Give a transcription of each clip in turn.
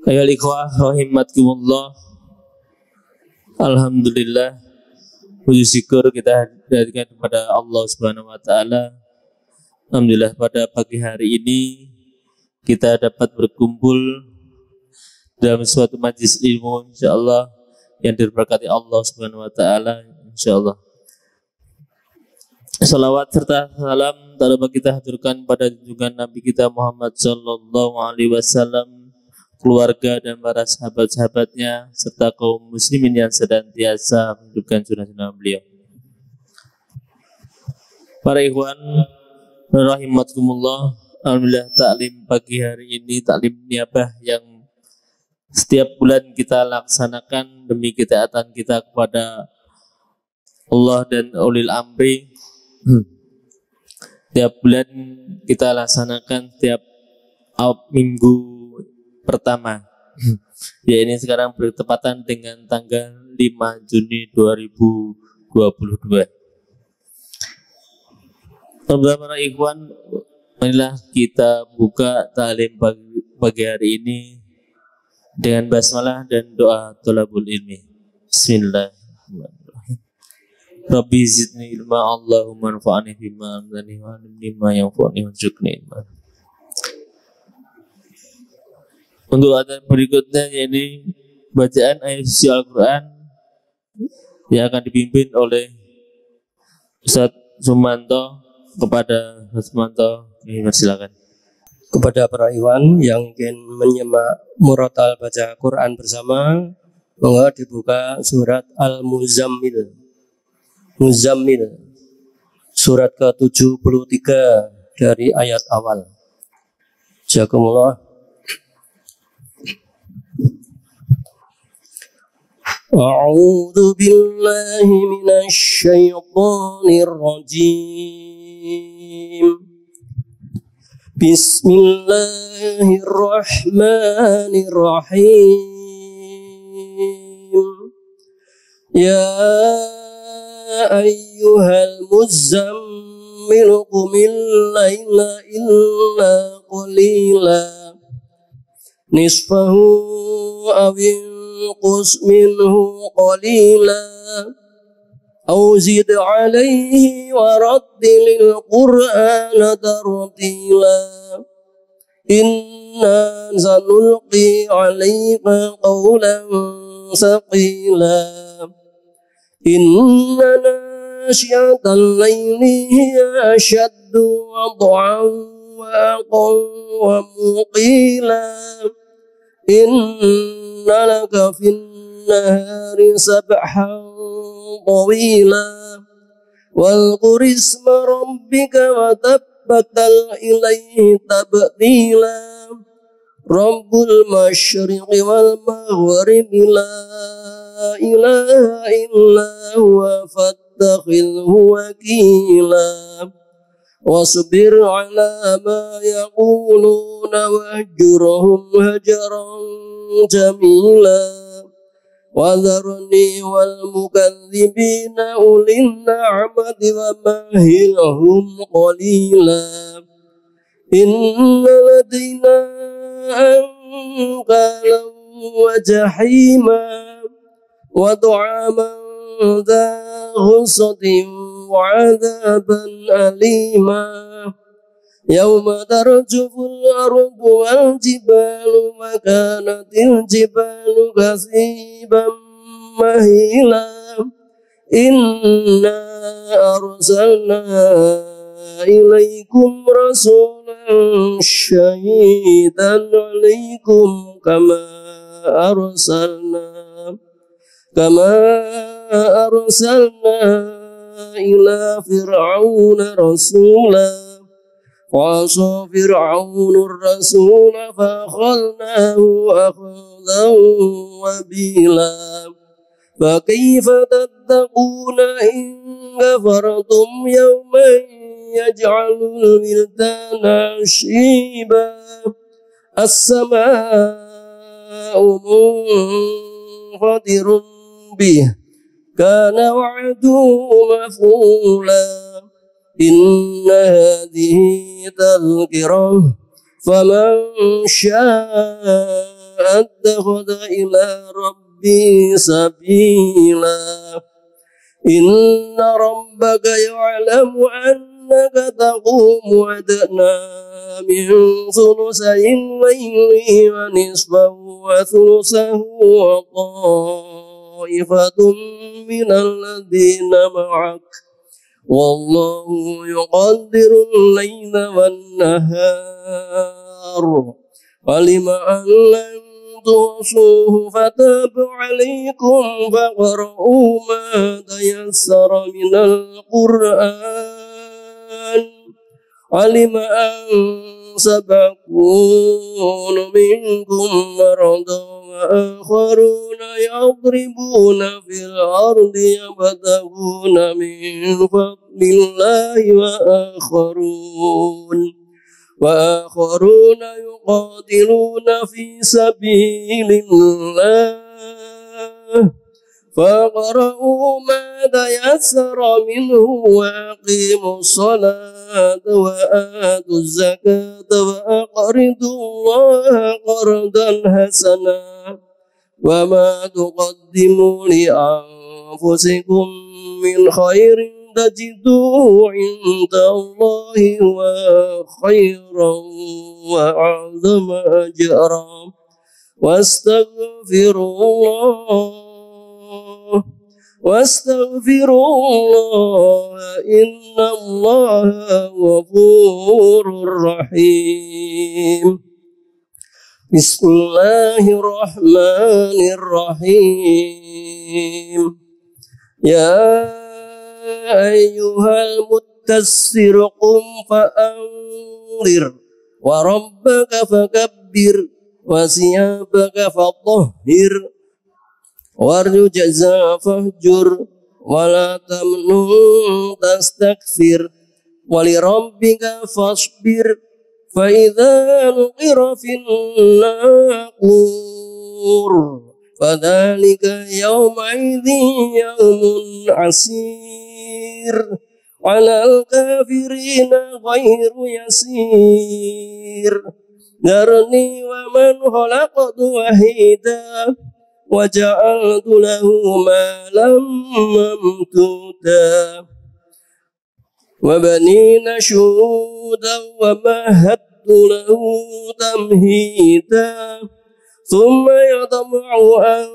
Ayol ikhwah rahimakumullah. Alhamdulillah, puji syukur kita hadirkan kepada Allah Subhanahu wa taala. Alhamdulillah pada pagi hari ini kita dapat berkumpul dalam suatu majlis ilmu insyaallah yang diberkati Allah Subhanahu wa taala insyaallah. Salawat serta salam tak lupa kita haturkan pada junjungan Nabi kita Muhammad sallallahu alaihi wasallam, keluarga dan para sahabat-sahabatnya serta kaum muslimin yang senantiasa menghidupkan sunnah-sunnah beliau. Para ikhwan rahimakumullah, alhamdulillah taklim pagi hari ini taklim niabah yang setiap bulan kita laksanakan demi ketaatan kita kepada Allah dan ulil amri. Tiap bulan kita laksanakan tiap minggu pertama. Ya, ini sekarang bertepatan dengan tanggal 5 Juni 2022. Para ikhwan, marilah kita buka taklim pagi hari ini dengan basmalah dan doa thalabul ilmi. Bismillahirrahmanirrahim. Rabbi zidni ilma, Allahumma anfa'ni bima 'allamtani wa 'allimni ma yanfa'uni warzuqni ilma. Untuk adzan berikutnya yaitu bacaan ayat suci Al-Quran yang akan dipimpin oleh Ustaz Sumanto. Kepada Ustaz Sumanto, silakan. Kepada para ikhwan yang ingin menyimak murotal baca Quran bersama, monggo dibuka surat Al-Muzammil. Surat ke-73 dari ayat awal. Jazakumullah. A'udzu billahi minasy syaithanir rajim. Bismillahirrahmanirrahim. Ya ayyuhal muzammil qumil laila illa qalila nisfahu aw inqus minhu qalila aw zid alayhi wa rattilil qur'ana tartila inna sanulqi alayka qawlan saqila inna nasyiatal laili hiya ashaddu wad'an wa aqwa wa muqila inna laka fin nahari sabhan tawila wal qurisma rabbika wa tabbatal ilaihi tabtila Rabbul masyriqi wal maghribi la ilaha illa huwa fattakhidhu wakila wasbir ala ma yaquluna wahjurhum hajaran jamila wadharni wal mukadzibina ulin na'mati wa mahilhum qalila inna ladaina anqala wa jahima wa ta'aman dha ghusatin wa 'adzaban alima yawma tarjuful ardu wal jibalu wa kanatil jibalu kasiban mahila inna arsalna ilaikum rasulan syahidan alaikum kama arsalna ila fir'auna rasula fa'asa fir'aunur rasula fa'akhalnahu akhadhan wabila fakaifa tattaquna in kafartum yawman yaj'alul wildana shiba as-samaa'u munfatirun bih kana wa'duhu maf'ula inna hadhihi tadhkirah faman syaa'a أتخذ إلى ربي سبيلا إن ربك يعلم أنك تقوم أدنى من ثلثي الليل ونصفه وثلثه وطائفة من الذين معك والله يقدر الليل والنهار علم أن لن تحصوه فتاب عليكم فاقرؤوا ما تيسر من القرآن علم أن سبقون منكم مرضى وآخرون يضربون في الأرض يبتغون من فضل الله وآخرون يقاتلون في سبيل الله فاقرؤوا ما تيسر منه وأقيموا الصلاة وآتوا الزكاة وأقرضوا الله قرضا حسنا وما تقدموا لأنفسكم من خير تجدوه عند الله وخيرا وأعظم أجرا واستغفروا الله إن الله غفور رحيم بسم الله الرحمن الرحيم يا أيها المدثر قم فأنذر وربك فكبر وثيابك فطهر والرجز فاهجر ولا تمنن تستكثر ولربك فاصبر فإذا نقر في الناقور فذلك يومئذ يوم عسير على الكافرين غير يسير ذرني ومن خلقت وحيدا وجعلت له مالا ممدودا وبنين شهودا ومهدت له تمهيدا ثم يطمع أن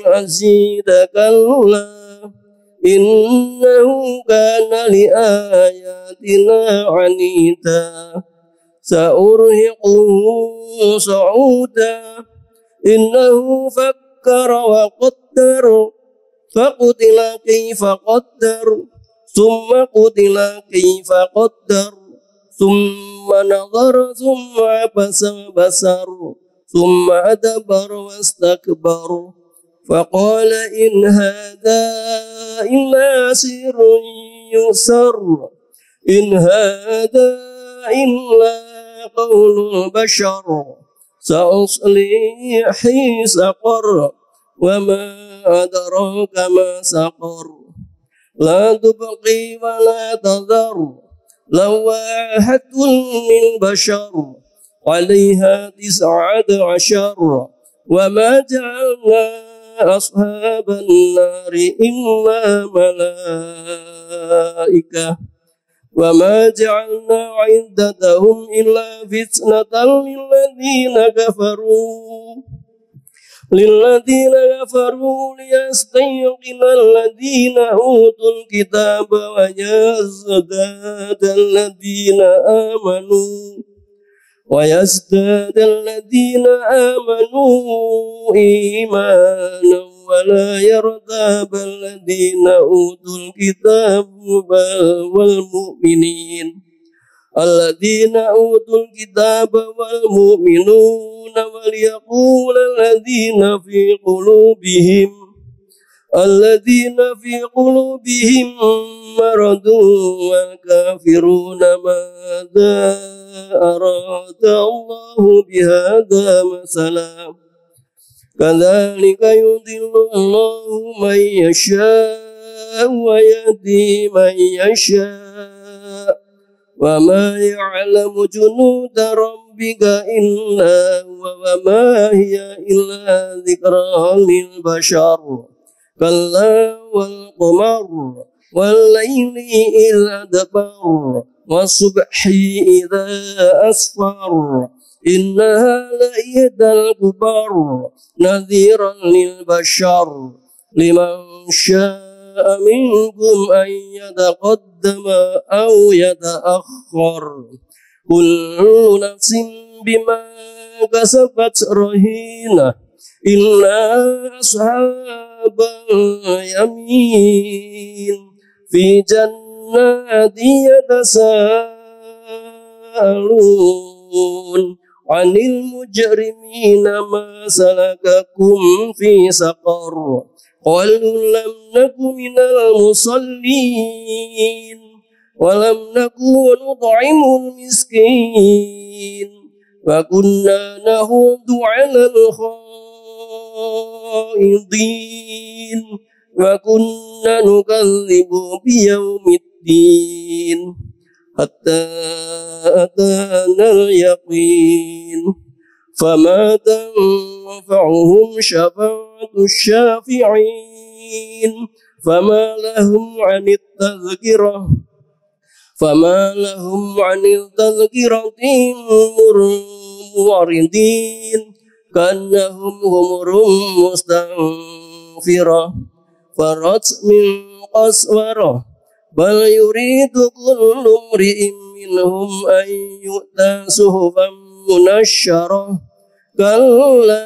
أزيد كلا إنه كان لآياتنا عنيدا سأرهقه صعودا إنه فكر وقدر فقتل كيف قدر ثم قتل كيف قدر ثم نظر ثم عبس وبصر ثم أدبر واستكبر فقال إن هذا إلا سحر يؤثر إن هذا إلا قول البشر سأصليه سقر وما أدراك ما سقر لا تبقي ولا تذر لواحة للبشر عليها 19 وما جعلنا أصحاب النار إلا ملائكة وما جعلنا عدتهم إلا فتنة للذين كفروا ليستيقن الذين أوتوا الكتاب ويزداد الذين آمنوا إيمانا ولا يرتاب الذين أوتوا الكتاب والمؤمنون وليقول الذين في قلوبهم مرض والكافرون ماذا أراد الله بهذا مثلا كذلك يضل الله من يشاء ويهدي من يشاء وما يعلم جنود ربك ربك إلا هو وما هي إلا ذكرى للبشر كلا والقمر والليل إذ أدبر والصبح إذا أسفر إنها لإحدى الكبر نذيرا للبشر لمن شاء منكم أن يتقدم أو يتأخر كل نفس بما كسبت رهينة إلا أصحاب اليمين في جنات يتساءلون عن المجرمين ما سلككم في سقر قالوا لم نك من المصلين ولم نكن نطعم المسكين وكنا نهود على الخائضين وكنا نكذب بيوم الدين حتى أتانا اليقين فما تنفعهم شفاعة الشافعين فما لهم عن التذكرة معرضين كأنهم حمر مستنفرة فرت من قسورة بل يريد كل امرئ منهم أن يؤتى صحفا منشرة كلا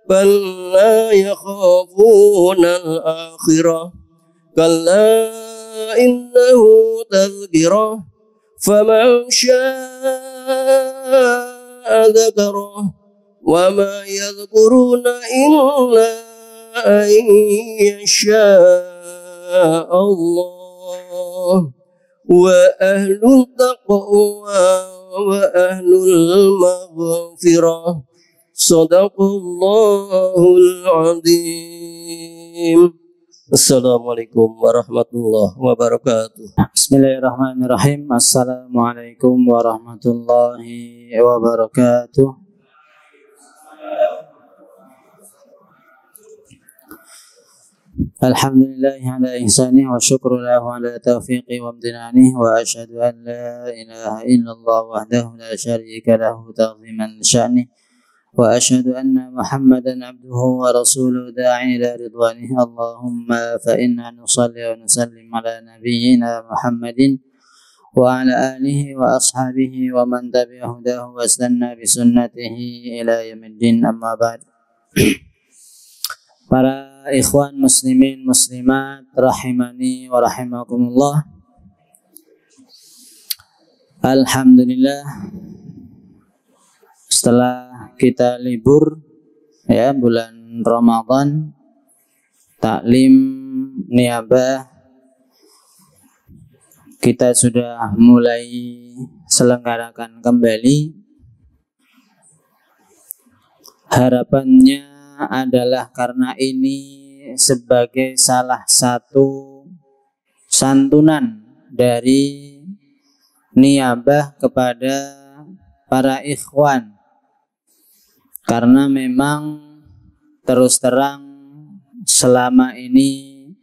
بل لا يخافون الآخرة كلا إنه تذكرة فمن شاء ذكره وما يذكرون إلا أن يشاء الله وأهل التقوى وأهل المغفرة صدق الله العظيم. Assalamualaikum warahmatullahi wabarakatuh. Bismillahirrahmanirrahim. Assalamualaikum warahmatullahi wabarakatuh. Alhamdulillah ala ihsanih wa syukru lahu ala taufiqi wa amtinanih wa ashhadu an la ilaha illallah wahdahu la syarika lahu ta'ziman sya'nih wa ashhadu anna Muhammadan abduhu wa rasuluhu da'i ila ridwanih. Allahumma fa inna nusalli wa nusallim ala nabiyyina Muhammadin wa ala alihi wa ashabihi wa man tabi'a hudahu wa istanna bi sunnatihi ila yaumiddin, amma ba'd. Para ikhwan muslimin muslimat rahimani wa rahimakumullah. Alhamdulillah, setelah kita libur ya bulan Ramadan, taklim niabah kita sudah mulai selenggarakan kembali. Harapannya adalah karena ini sebagai salah satu santunan dari niabah kepada para ikhwan, karena memang terus terang selama ini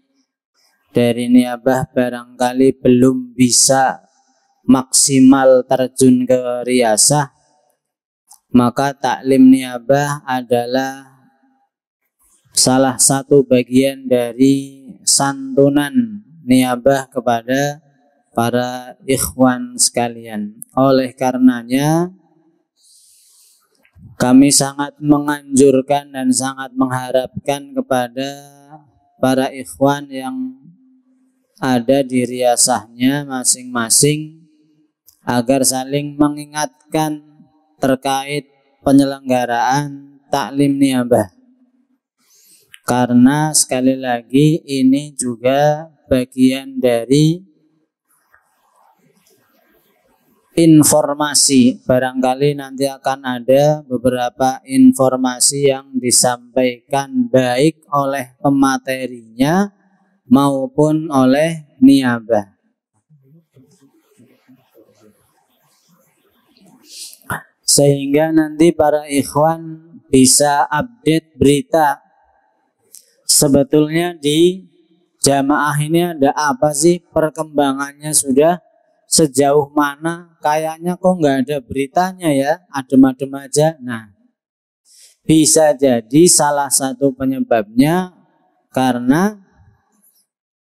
dari niabah barangkali belum bisa maksimal terjun ke riyasah, maka taklim niabah adalah salah satu bagian dari santunan niabah kepada para ikhwan sekalian. Oleh karenanya kami sangat menganjurkan dan sangat mengharapkan kepada para ikhwan yang ada di riyasahnya masing-masing agar saling mengingatkan terkait penyelenggaraan taklim niabah. Karena sekali lagi ini juga bagian dari informasi. Barangkali nanti akan ada beberapa informasi yang disampaikan baik oleh pematerinya maupun oleh niabah. sehingga nanti para ikhwan bisa update berita. Sebetulnya di jamaah ini ada apa sih, perkembangannya sudah sejauh mana? Kayaknya kok nggak ada beritanya ya, adem-adem aja. Nah, bisa jadi salah satu penyebabnya karena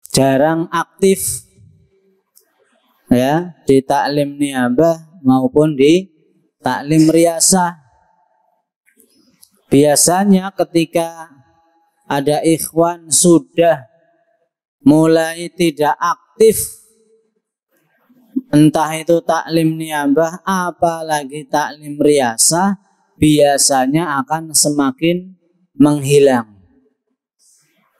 jarang aktif ya di taklim niabah maupun di taklim riyasah. Biasanya ketika ada ikhwan sudah mulai tidak aktif, entah itu taklim niabah apalagi taklim riyasah, biasanya akan semakin menghilang.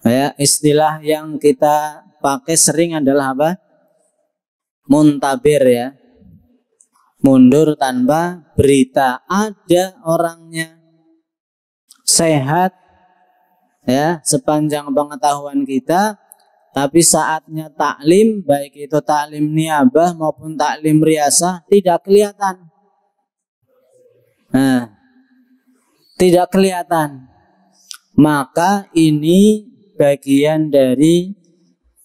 Ya, istilah yang kita pakai sering adalah apa? Muntabir ya. Mundur tanpa berita. Ada orangnya sehat ya sepanjang pengetahuan kita, tapi saatnya taklim, baik itu taklim niabah maupun taklim riyasah, tidak kelihatan. Nah, tidak kelihatan. Maka ini bagian dari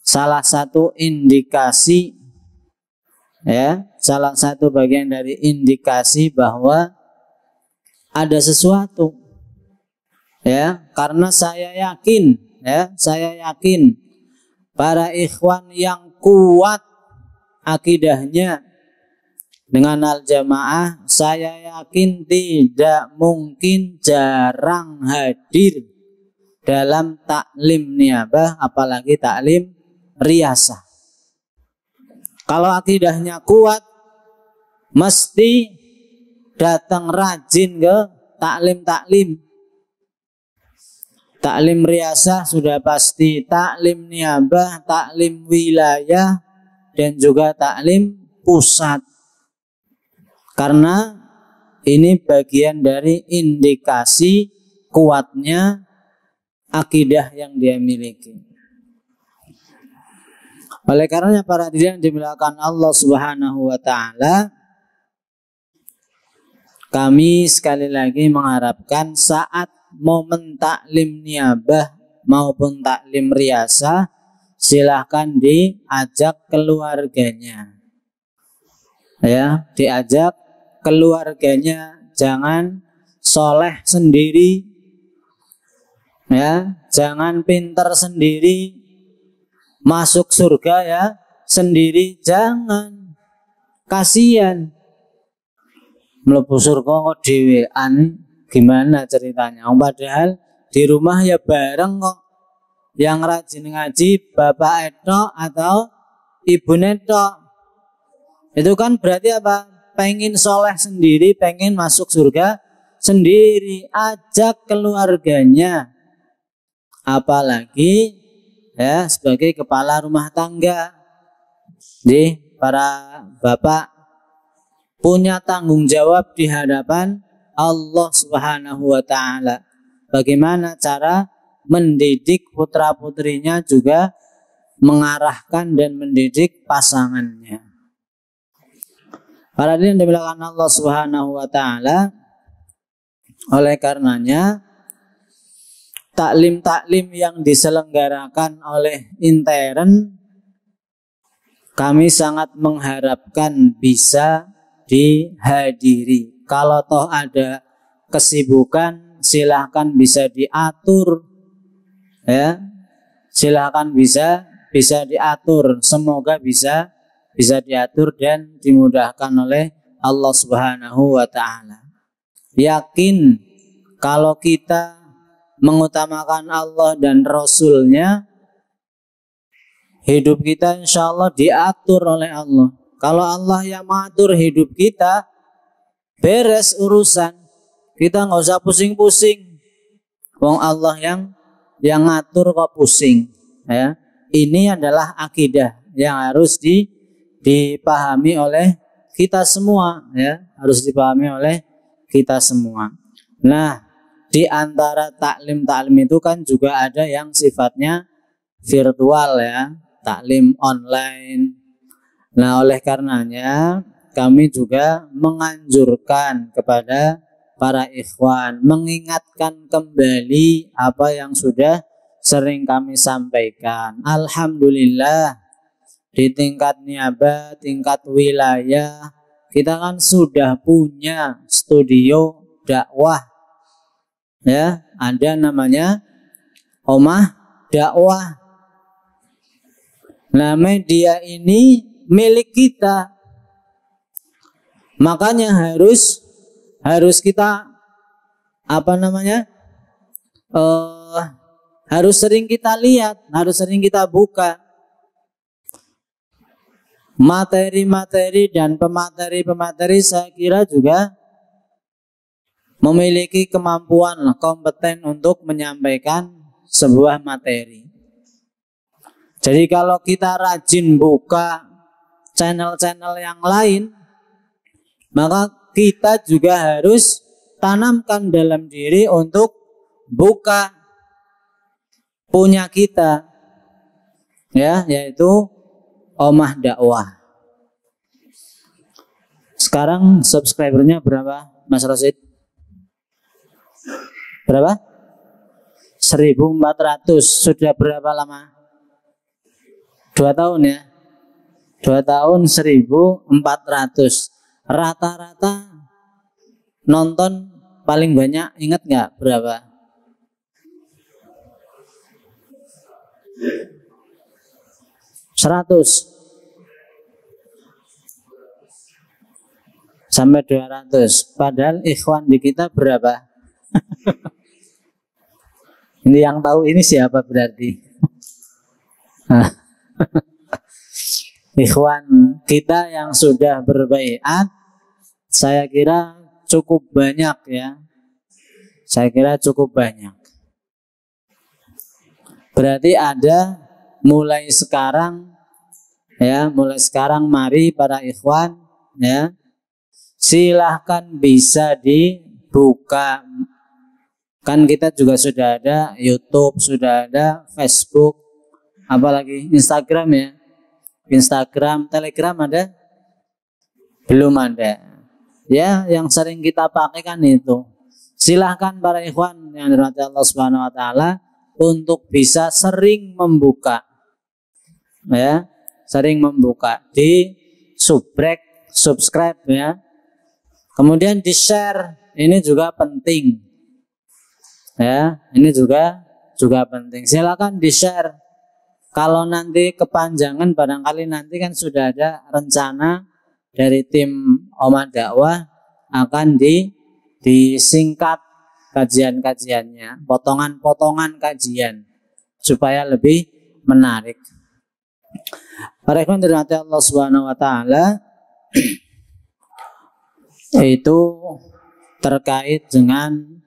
salah satu indikasi ya, salah satu bagian dari indikasi bahwa ada sesuatu ya, karena saya yakin para ikhwan yang kuat akidahnya dengan al-jamaah, saya yakin tidak mungkin jarang hadir dalam taklim niabah apalagi taklim riyasah. Kalau akidahnya kuat, mesti datang rajin ke taklim-taklim. Taklim riyasah sudah pasti, taklim niabah, taklim wilayah, dan juga taklim pusat. Karena ini bagian dari indikasi kuatnya akidah yang dia miliki. Oleh karenanya para hadirin yang dimuliakan Allah Subhanahu wa taala, kami sekali lagi mengharapkan saat momen taklim niabah maupun taklim riyasah, silahkan diajak keluarganya. Ya, diajak keluarganya, jangan soleh sendiri. Ya, jangan pinter sendiri, masuk surga ya sendiri, jangan. Kasihan. Mlebu surga kok dhewean, gimana ceritanya? Padahal di rumah ya bareng kok. Yang rajin ngaji bapak etok atau ibu netok. Itu kan berarti apa? Pengen soleh sendiri, pengen masuk surga sendiri. Ajak keluarganya. Apalagi ya sebagai kepala rumah tangga, para bapak punya tanggung jawab di hadapan Allah Subhanahu wa taala. Bagaimana cara mendidik putra-putrinya, juga mengarahkan dan mendidik pasangannya. Para hadirin dimuliakan Allah Subhanahu wa taala, oleh karenanya taklim-taklim yang diselenggarakan oleh intern, kami sangat mengharapkan bisa dihadiri. Kalau toh ada kesibukan, silahkan bisa diatur, ya, silahkan bisa diatur. Semoga bisa diatur dan dimudahkan oleh Allah Subhanahu wa taala. Yakin kalau kita mengutamakan Allah dan Rasulnya, hidup kita insya Allah diatur oleh Allah. Kalau Allah yang mengatur hidup kita, beres urusan. Kita nggak usah pusing-pusing. Wong Allah yang ngatur kok pusing. Ya, ini adalah akidah yang harus dipahami oleh kita semua. Ya, harus dipahami oleh kita semua. Nah, di antara taklim-taklim itu kan juga ada yang sifatnya virtual ya, taklim online. Nah, oleh karenanya kami juga menganjurkan kepada para ikhwan, mengingatkan kembali apa yang sudah sering kami sampaikan. Alhamdulillah, di tingkat niabah, tingkat wilayah, kita kan sudah punya studio dakwah. Ya, ada namanya Omah Dakwah. Nah, media ini milik kita. Makanya harus kita harus sering kita lihat, harus sering kita buka materi-materi dan pemateri-pemateri. Saya kira juga memiliki kemampuan kompeten untuk menyampaikan sebuah materi. Jadi kalau kita rajin buka channel-channel yang lain, maka kita juga harus tanamkan dalam diri untuk buka punya kita, ya, yaitu Omah Dakwah. Sekarang subscribernya berapa, Mas Rosid? Berapa? 1.400. Sudah berapa lama? 2 tahun ya. 2 tahun 1.400. Rata-rata nonton paling banyak, ingat nggak berapa? Seratus sampai 200. Padahal ikhwan di kita berapa? Ini yang tahu ini siapa berarti? Ikhwan kita yang sudah berbaiat, saya kira cukup banyak ya. Saya kira cukup banyak. Berarti ada mulai sekarang ya, mulai sekarang mari para ikhwan ya, silahkan bisa dibuka. Kan kita juga sudah ada YouTube, sudah ada Facebook, apalagi Instagram ya. Instagram, Telegram ada? Belum ada. Ya, yang sering kita pakai kan itu. Silahkan para ikhwan yang dirahmati Allah Subhanahu wa taala untuk bisa sering membuka. Ya, sering membuka, di subscribe ya. Kemudian di-share, ini juga penting. Ya, ini juga penting. Silakan di-share. Kalau nanti kepanjangan, barangkali nanti kan sudah ada rencana dari tim Omah Dakwah akan disingkat kajian-kajiannya, potongan-potongan kajian supaya lebih menarik. Para ikhwan dirahmati Allah Subhanahu wa taala, itu terkait dengan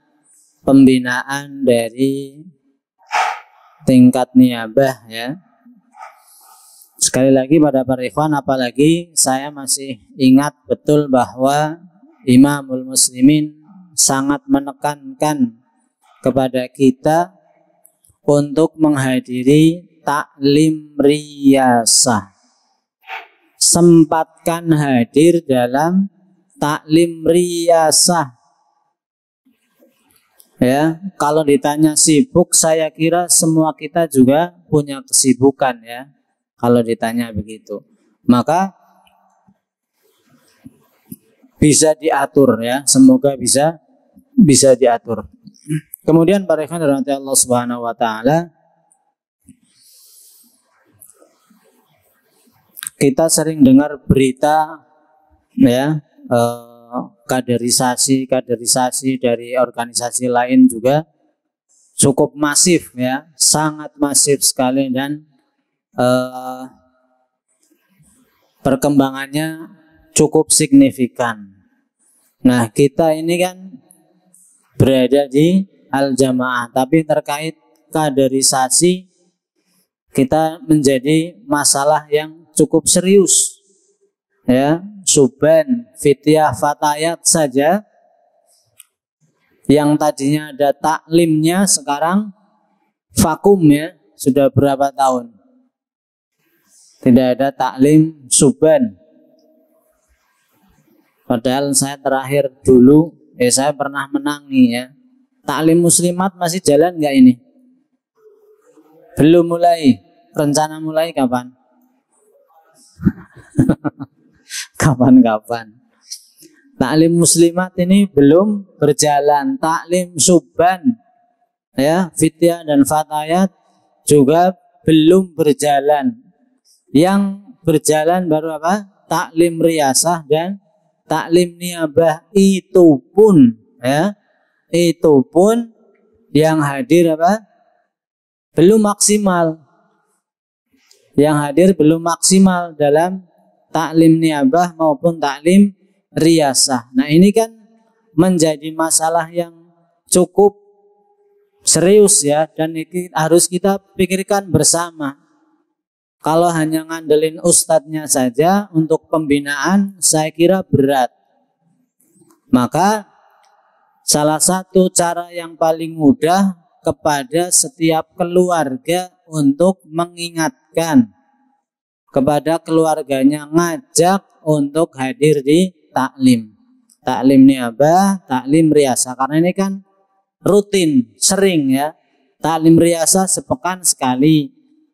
pembinaan dari tingkat niabah ya. Sekali lagi pada para ikhwan, apalagi saya masih ingat betul bahwa Imamul Muslimin sangat menekankan kepada kita untuk menghadiri taklim riyasah. Sempatkan hadir dalam taklim riyasah. Ya, kalau ditanya sibuk, saya kira semua kita juga punya kesibukan ya. Kalau ditanya begitu, maka bisa diatur ya. Semoga bisa diatur. Kemudian para ikhwan dirahmati Allah Subhanahu wa taala, kita sering dengar berita ya, kaderisasi dari organisasi lain juga cukup masif ya, sangat masif sekali, dan perkembangannya cukup signifikan. Nah, kita ini kan berada di Al-Jamaah, tapi terkait kaderisasi kita menjadi masalah yang cukup serius ya. Suban, Fityah, Fatayat saja yang tadinya ada taklimnya sekarang vakum ya, sudah berapa tahun tidak ada taklim Suban. Padahal saya terakhir dulu, saya pernah menangi ya. Taklim muslimat masih jalan nggak ini? Belum mulai. Rencana mulai kapan? Kapan-kapan. Taklim muslimat ini belum berjalan. Taklim suban, ya, fityah dan fatayat juga belum berjalan. Yang berjalan baru apa? Taklim riyasah dan taklim niabah, itu pun ya, itu pun yang hadir apa? Belum maksimal. Yang hadir belum maksimal dalam taklim niabah maupun taklim riyasah. Nah, ini kan menjadi masalah yang cukup serius ya, dan ini harus kita pikirkan bersama. Kalau hanya ngandelin ustadznya saja untuk pembinaan, saya kira berat. Maka salah satu cara yang paling mudah kepada setiap keluarga untuk mengingatkan kepada keluarganya, ngajak untuk hadir di taklim. Taklim niabah, taklim riyasah. Karena ini kan rutin, sering ya. Taklim riyasah sepekan sekali,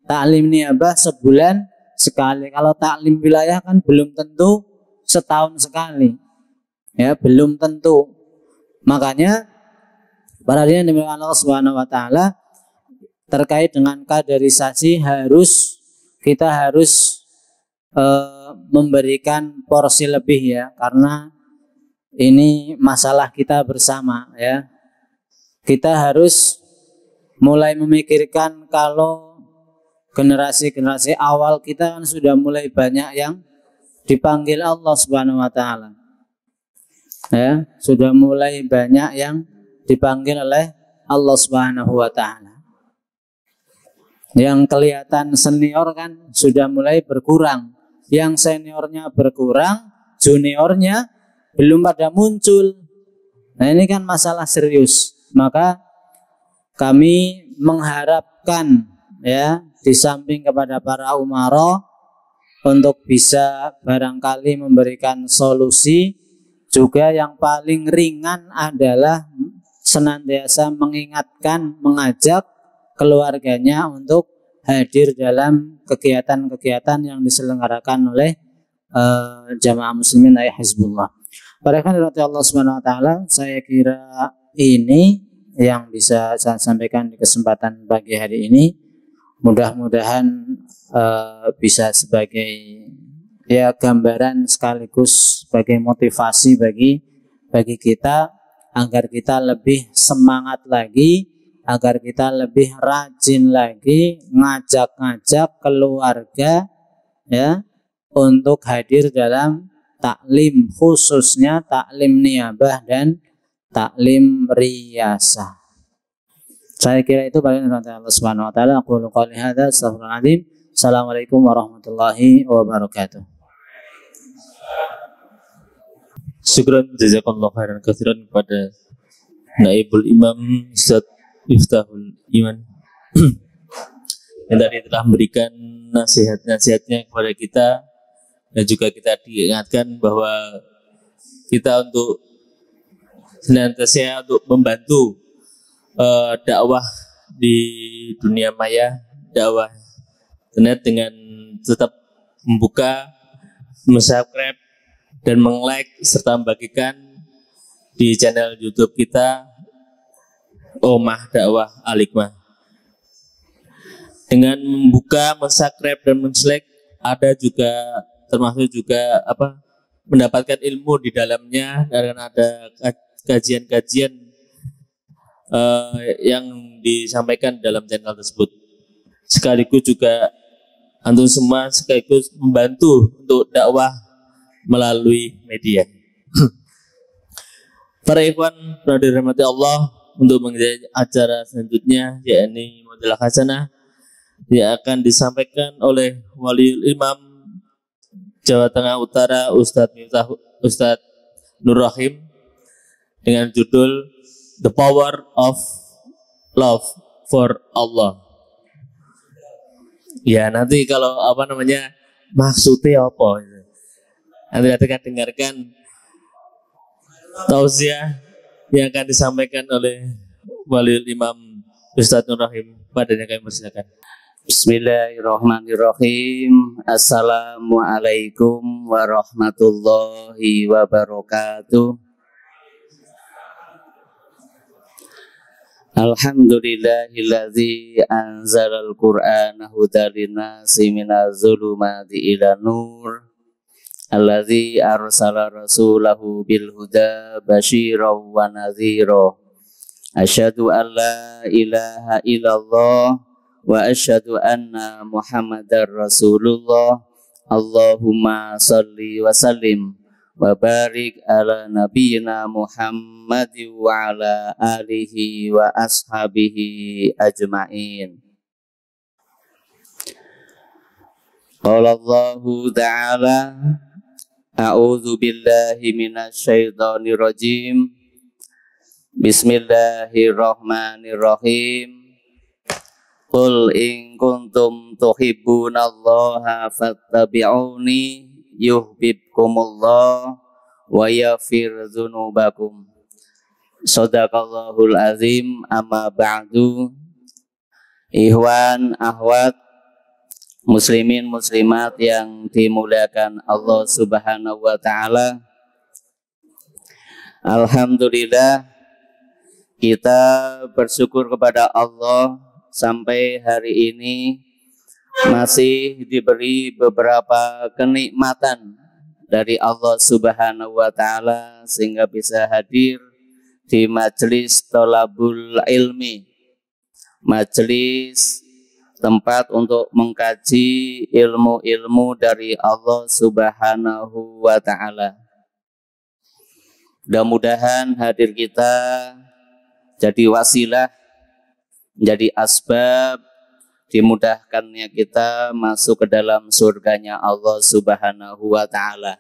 taklim niabah sebulan sekali. Kalau taklim wilayah kan belum tentu setahun sekali. Ya, belum tentu. Makanya para hadirin dimuliakan Allah Subhanahu wa taala, terkait dengan kaderisasi kita harus memberikan porsi lebih ya, karena ini masalah kita bersama ya. Kita harus mulai memikirkan kalau generasi-generasi awal kita kan sudah mulai banyak yang dipanggil Allah Subhanahu wa taala. Ya, sudah mulai banyak yang dipanggil oleh Allah Subhanahu wa taala. Yang kelihatan senior kan sudah mulai berkurang. Yang seniornya berkurang, juniornya belum pada muncul. Nah, ini kan masalah serius. Maka kami mengharapkan ya, di samping kepada para umara untuk bisa barangkali memberikan solusi, juga yang paling ringan adalah senantiasa mengingatkan, mengajak keluarganya untuk hadir dalam kegiatan-kegiatan yang diselenggarakan oleh jamaah muslimin ayah Hizbullah. Para ikhwan Allah Subhanahu wa taala, saya kira ini yang bisa saya sampaikan di kesempatan pagi hari ini. Mudah-mudahan bisa sebagai ya gambaran sekaligus sebagai motivasi bagi kita agar kita lebih semangat lagi, agar kita lebih rajin lagi ngajak-ngajak keluarga ya untuk hadir dalam taklim, khususnya taklim niabah dan taklim riyasah. Saya kira itu paling dari Allah Subhanahu wa taala. Aku qouli hadza, astaghfirullahaladzim. Assalamualaikum warahmatullahi wabarakatuh. Syukran jazakallahu khairan katsiran kepada Naibul Imam Ustaz Miftahul Iman yang tadi telah memberikan nasihat-nasihatnya kepada kita, dan juga kita diingatkan bahwa kita untuk senantiasa untuk membantu dakwah di dunia maya, dakwah internet, dengan tetap membuka, subscribe dan meng-like serta membagikan di channel YouTube kita Omah Dakwah Al-Hikmah. Dengan membuka, subscribe dan men-like, ada juga termasuk juga mendapatkan ilmu di dalamnya, dan ada kajian-kajian yang disampaikan dalam channel tersebut. Sekaligus juga antum semua sekaligus membantu untuk dakwah melalui media. Para ikhwan yang dirahmati Allah, untuk mengikuti acara selanjutnya yakni Mau'izatul Hasanah yang akan disampaikan oleh Waliul Imam Jawa Tengah Utara Ustadz Nur Rahim dengan judul The Power of Love for Allah. Ya, nanti kalau maksudnya apa? Nanti kita dengarkan tausiah yang akan disampaikan oleh Waliul Imam Ustadz Nur Rahim. Padanya kami persilakan. Bismillahirrahmanirrahim. Assalamualaikum warahmatullahi wabarakatuh. Alhamdulillahilladzi anzalal qur'ana hudan linnasi minaz zulumati ila nur. Alladzi arsala rasulahu bil huda basyiran wa nadhira. Asyhadu an la ilaha illallah wa asyhadu anna Muhammadar Rasulullah. Allahumma salli wa sallim wa barik ala nabiyyina Muhammad wa ala alihi wa ashabihi ajmain. Qala Allahu ta'ala a'udzu billahi minasyaitonir rajim. Bismillahirrahmanirrahim. Qul in kuntum tuhibbunallaha fattabi'uni yuhibbukumullah wa yaghfir dzunubakum. Shadaqallahul azim. Amma ba'du. Ikhwan, akhwat, muslimin muslimat yang dimuliakan Allah Subhanahu wa taala. Alhamdulillah, kita bersyukur kepada Allah sampai hari ini masih diberi beberapa kenikmatan dari Allah Subhanahu wa taala sehingga bisa hadir di majelis thalabul ilmi, majelis tempat untuk mengkaji ilmu-ilmu dari Allah Subhanahu wa taala. Mudah-mudahan hadir kita jadi wasilah, jadi asbab dimudahkannya kita masuk ke dalam surganya Allah Subhanahu wa taala.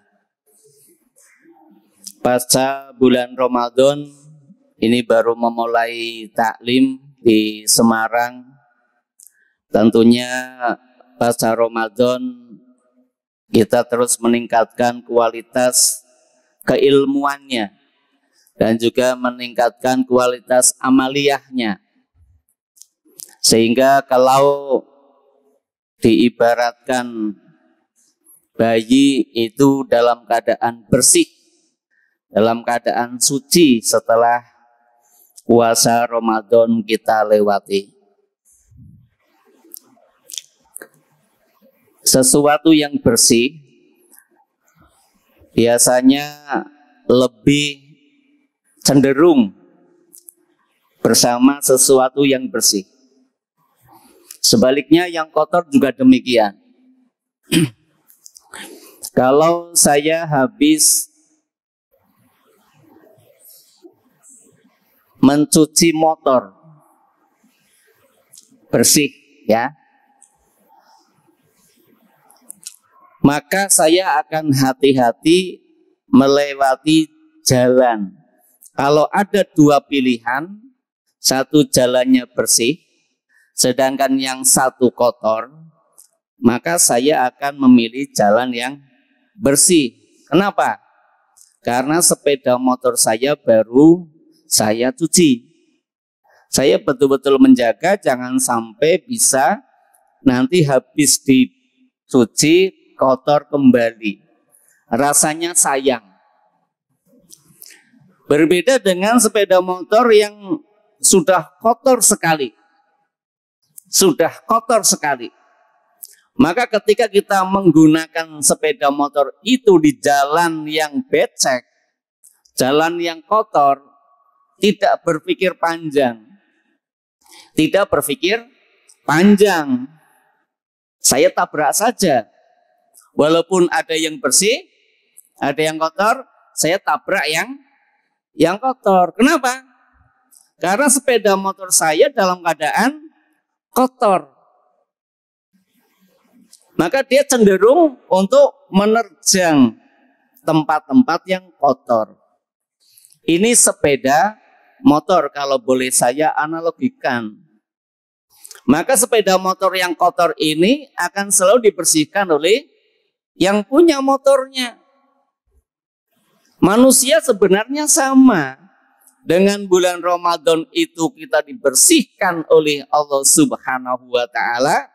Pasca bulan Ramadan ini baru memulai taklim di Semarang. Tentunya pasca Ramadan kita terus meningkatkan kualitas keilmuannya dan juga meningkatkan kualitas amaliyahnya. Sehingga kalau diibaratkan bayi itu dalam keadaan bersih, dalam keadaan suci setelah puasa Ramadan kita lewati. Sesuatu yang bersih biasanya lebih cenderung bersama sesuatu yang bersih. Sebaliknya yang kotor juga demikian. Kalau saya habis mencuci motor bersih ya, maka saya akan hati-hati melewati jalan. Kalau ada dua pilihan, satu jalannya bersih, sedangkan yang satu kotor, maka saya akan memilih jalan yang bersih. Kenapa? Karena sepeda motor saya baru saya cuci. Saya betul-betul menjaga jangan sampai bisa nanti habis dicuci kotor kembali. Rasanya sayang. Berbeda dengan sepeda motor yang sudah kotor sekali. Sudah kotor sekali. Maka ketika kita menggunakan sepeda motor itu di jalan yang becek, jalan yang kotor, tidak berpikir panjang. Tidak berpikir panjang. Saya tabrak saja. Walaupun ada yang bersih, ada yang kotor, saya tabrak yang kotor. Kenapa? Karena sepeda motor saya dalam keadaan kotor. Maka dia cenderung untuk menerjang tempat-tempat yang kotor. Ini sepeda motor kalau boleh saya analogikan. Maka sepeda motor yang kotor ini akan selalu dibersihkan oleh yang punya motornya. Manusia sebenarnya sama. Dengan bulan Ramadan itu kita dibersihkan oleh Allah Subhanahu wa taala.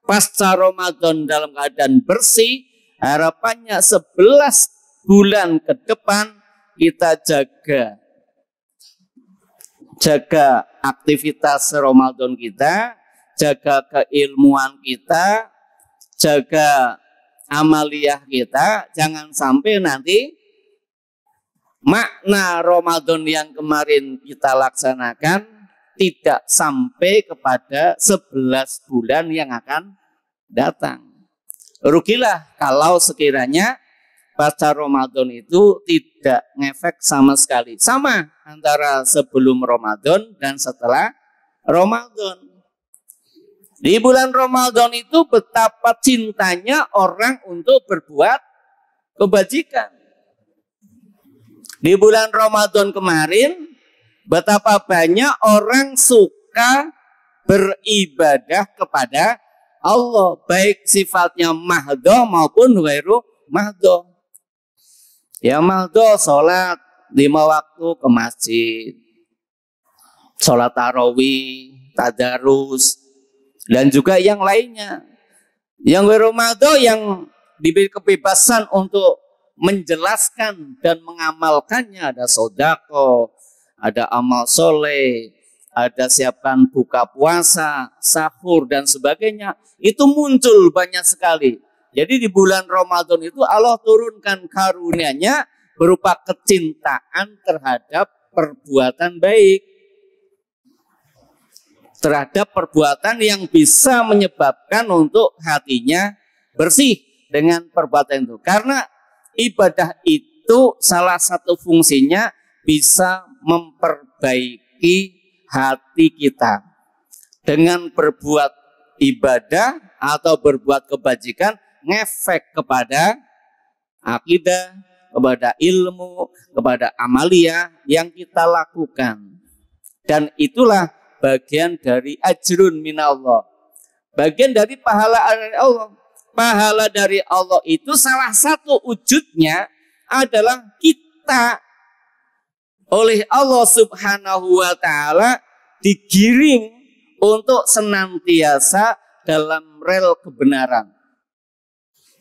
Pasca Ramadan dalam keadaan bersih, harapannya 11 bulan ke depan kita jaga aktivitas Ramadan kita, jaga keilmuan kita, jaga amaliyah kita, jangan sampai nanti makna Ramadan yang kemarin kita laksanakan tidak sampai kepada 11 bulan yang akan datang. Rugilah kalau sekiranya pasca Ramadan itu tidak ngefek sama sekali. Sama antara sebelum Ramadan dan setelah Ramadan. Di bulan Ramadan itu betapa cintanya orang untuk berbuat kebajikan. Di bulan Ramadan kemarin, betapa banyak orang suka beribadah kepada Allah, baik sifatnya mahdoh maupun ghairu mahdoh. Ya mahdoh, sholat 5 waktu ke masjid, sholat tarawih, tadarus, dan juga yang lainnya. Yang ghairu mahdoh yang diberi kebebasan untuk menjelaskan dan mengamalkannya, ada sodako, ada amal soleh, ada siapkan buka puasa, sahur dan sebagainya. Itu muncul banyak sekali. Jadi di bulan Ramadan itu Allah turunkan karunia-Nya berupa kecintaan terhadap perbuatan baik, terhadap perbuatan yang bisa menyebabkan untuk hatinya bersih dengan perbuatan itu. Karena ibadah itu salah satu fungsinya bisa memperbaiki hati kita. Dengan berbuat ibadah atau berbuat kebajikan, ngefek kepada akidah, kepada ilmu, kepada amaliyah yang kita lakukan. Dan itulah bagian dari ajrun minallah. Bagian dari pahala dari Allah. Pahala dari Allah itu salah satu wujudnya adalah kita oleh Allah Subhanahu wa taala digiring untuk senantiasa dalam rel kebenaran.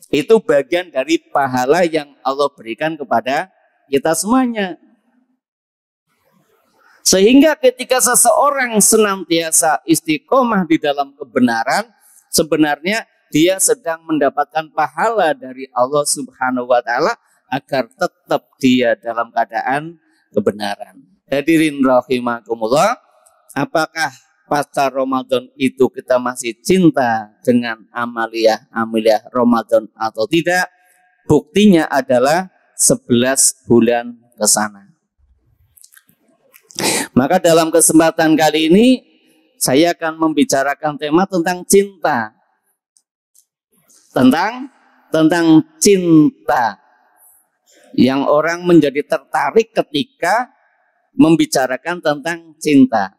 Itu bagian dari pahala yang Allah berikan kepada kita semuanya. Sehingga ketika seseorang senantiasa istiqomah di dalam kebenaran, sebenarnya dia sedang mendapatkan pahala dari Allah Subhanahu wa taala agar tetap dia dalam keadaan kebenaran. Hadirin rahimakumullah, apakah pasca Ramadan itu kita masih cinta dengan amaliyah Ramadan atau tidak? Buktinya adalah 11 bulan ke sana. Maka dalam kesempatan kali ini saya akan membicarakan tema tentang cinta. Tentang cinta yang orang menjadi tertarik ketika membicarakan tentang cinta.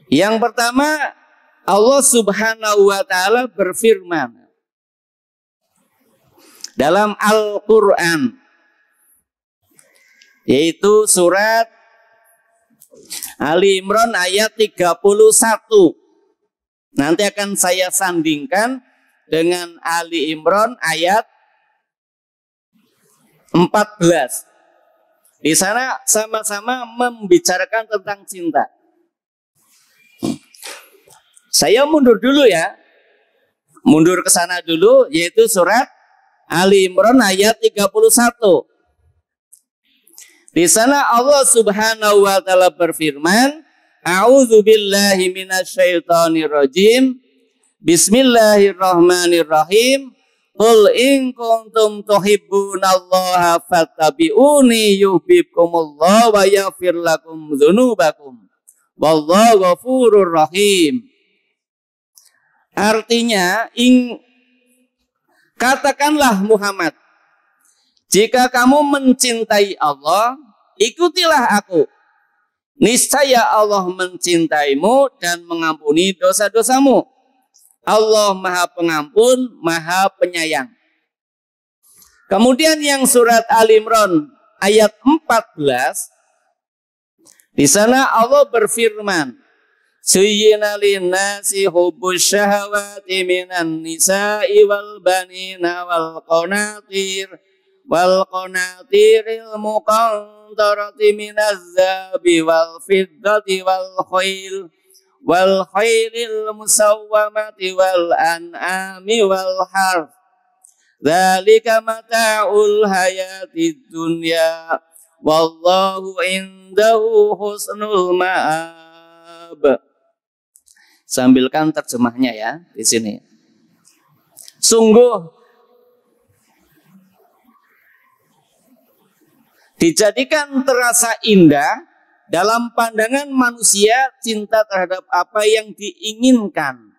Yang pertama, Allah Subhanahu wa taala berfirman dalam Al-Qur'an, yaitu surat Ali Imran ayat 31. Nanti akan saya sandingkan dengan Ali Imran ayat 14. Di sana sama-sama membicarakan tentang cinta. Saya mundur dulu ya. Mundur ke sana dulu, yaitu surat Ali Imran ayat 31. Di sana Allah Subhanahu wa taala berfirman, A'udzu billahi minasyaitonir rajim. Bismillahirrahmanirrahim. Qul in kuntum tuhibbunallaha fattabi'uni yuhibbukumullah wa yaghfir lakum dzunubakum. Wallahu ghafurur rahim. Artinya, katakanlah Muhammad, jika kamu mencintai Allah, ikutilah aku. Niscaya Allah mencintaimu dan mengampuni dosa-dosamu. Allah Maha Pengampun, Maha Penyayang. Kemudian yang surat Al-Imran ayat 14, di sana Allah berfirman, Zuyyina linnasi hubbus syahawati minan nisa'i wal banina wal qanatiril muqantarati minaz zahabi wal fiddati wal khailil musawwamati wal an'ami wal harth. Dzalika mata'ul hayatid dunya wallahu indahu husnul ma'ab. Sambilkan terjemahnya ya di sini. Sungguh dijadikan terasa indah dalam pandangan manusia cinta terhadap apa yang diinginkan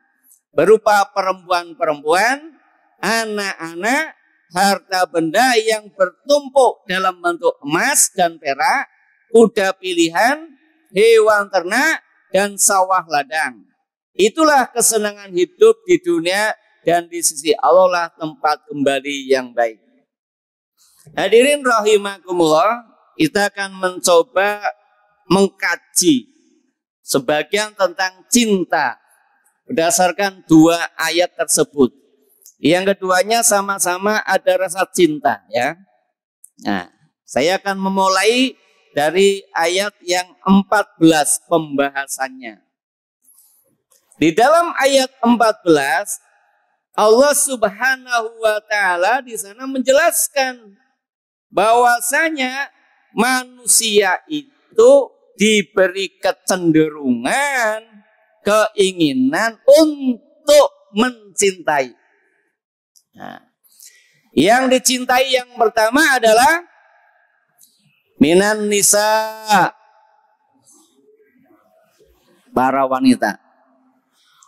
berupa perempuan-perempuan, anak-anak, harta benda yang bertumpuk dalam bentuk emas dan perak, kuda pilihan, hewan ternak, dan sawah ladang. Itulah kesenangan hidup di dunia dan di sisi Allah lah tempat kembali yang baik. Hadirin rahimakumullah, kita akan mencoba mengkaji sebagian tentang cinta berdasarkan dua ayat tersebut. Yang keduanya sama-sama ada rasa cinta ya. Nah, saya akan memulai dari ayat yang 14 pembahasannya. Di dalam ayat 14 Allah Subhanahu wa taala di sana menjelaskan bahwasanya manusia itu diberi kecenderungan, keinginan untuk mencintai. Nah, yang dicintai yang pertama adalah minan nisa, para wanita.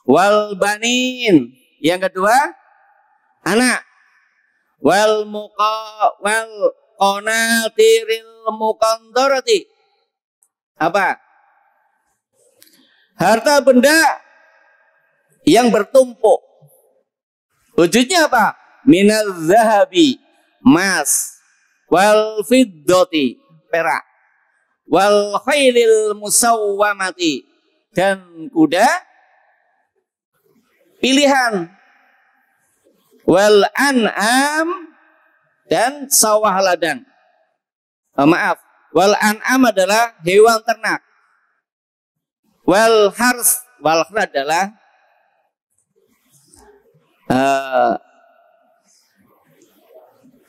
Wal banin, yang kedua anak. Wal qanatiril muqantarati, apa? Harta benda yang bertumpuk. Wujudnya apa? Minaz zahabi, emas, wal fiddati, perak, wal khailil musawwamati, dan kuda pilihan, wal an'am, dan sawah ladang. Wal an'am adalah hewan ternak. Wal hars, wal hars adalah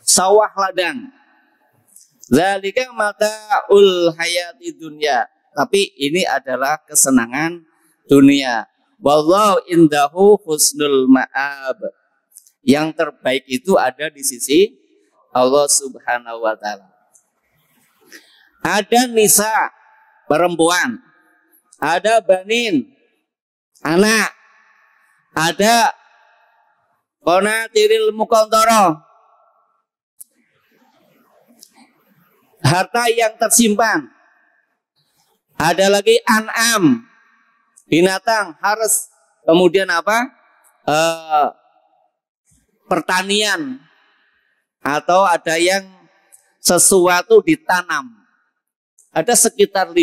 sawah ladang. Zalika mata'ul hayati dunya. Tapi ini adalah kesenangan dunia. Wallahu indahu husnul ma'ab. Yang terbaik itu ada di sisi Allah Subhanahu wa taala. Ada nisa, perempuan. Ada banin, anak. Ada qanatiril muqantarah, harta yang tersimpan. Ada lagi an'am, binatang, harus. Kemudian apa? Pertanian. Atau ada yang sesuatu ditanam. Ada sekitar 5.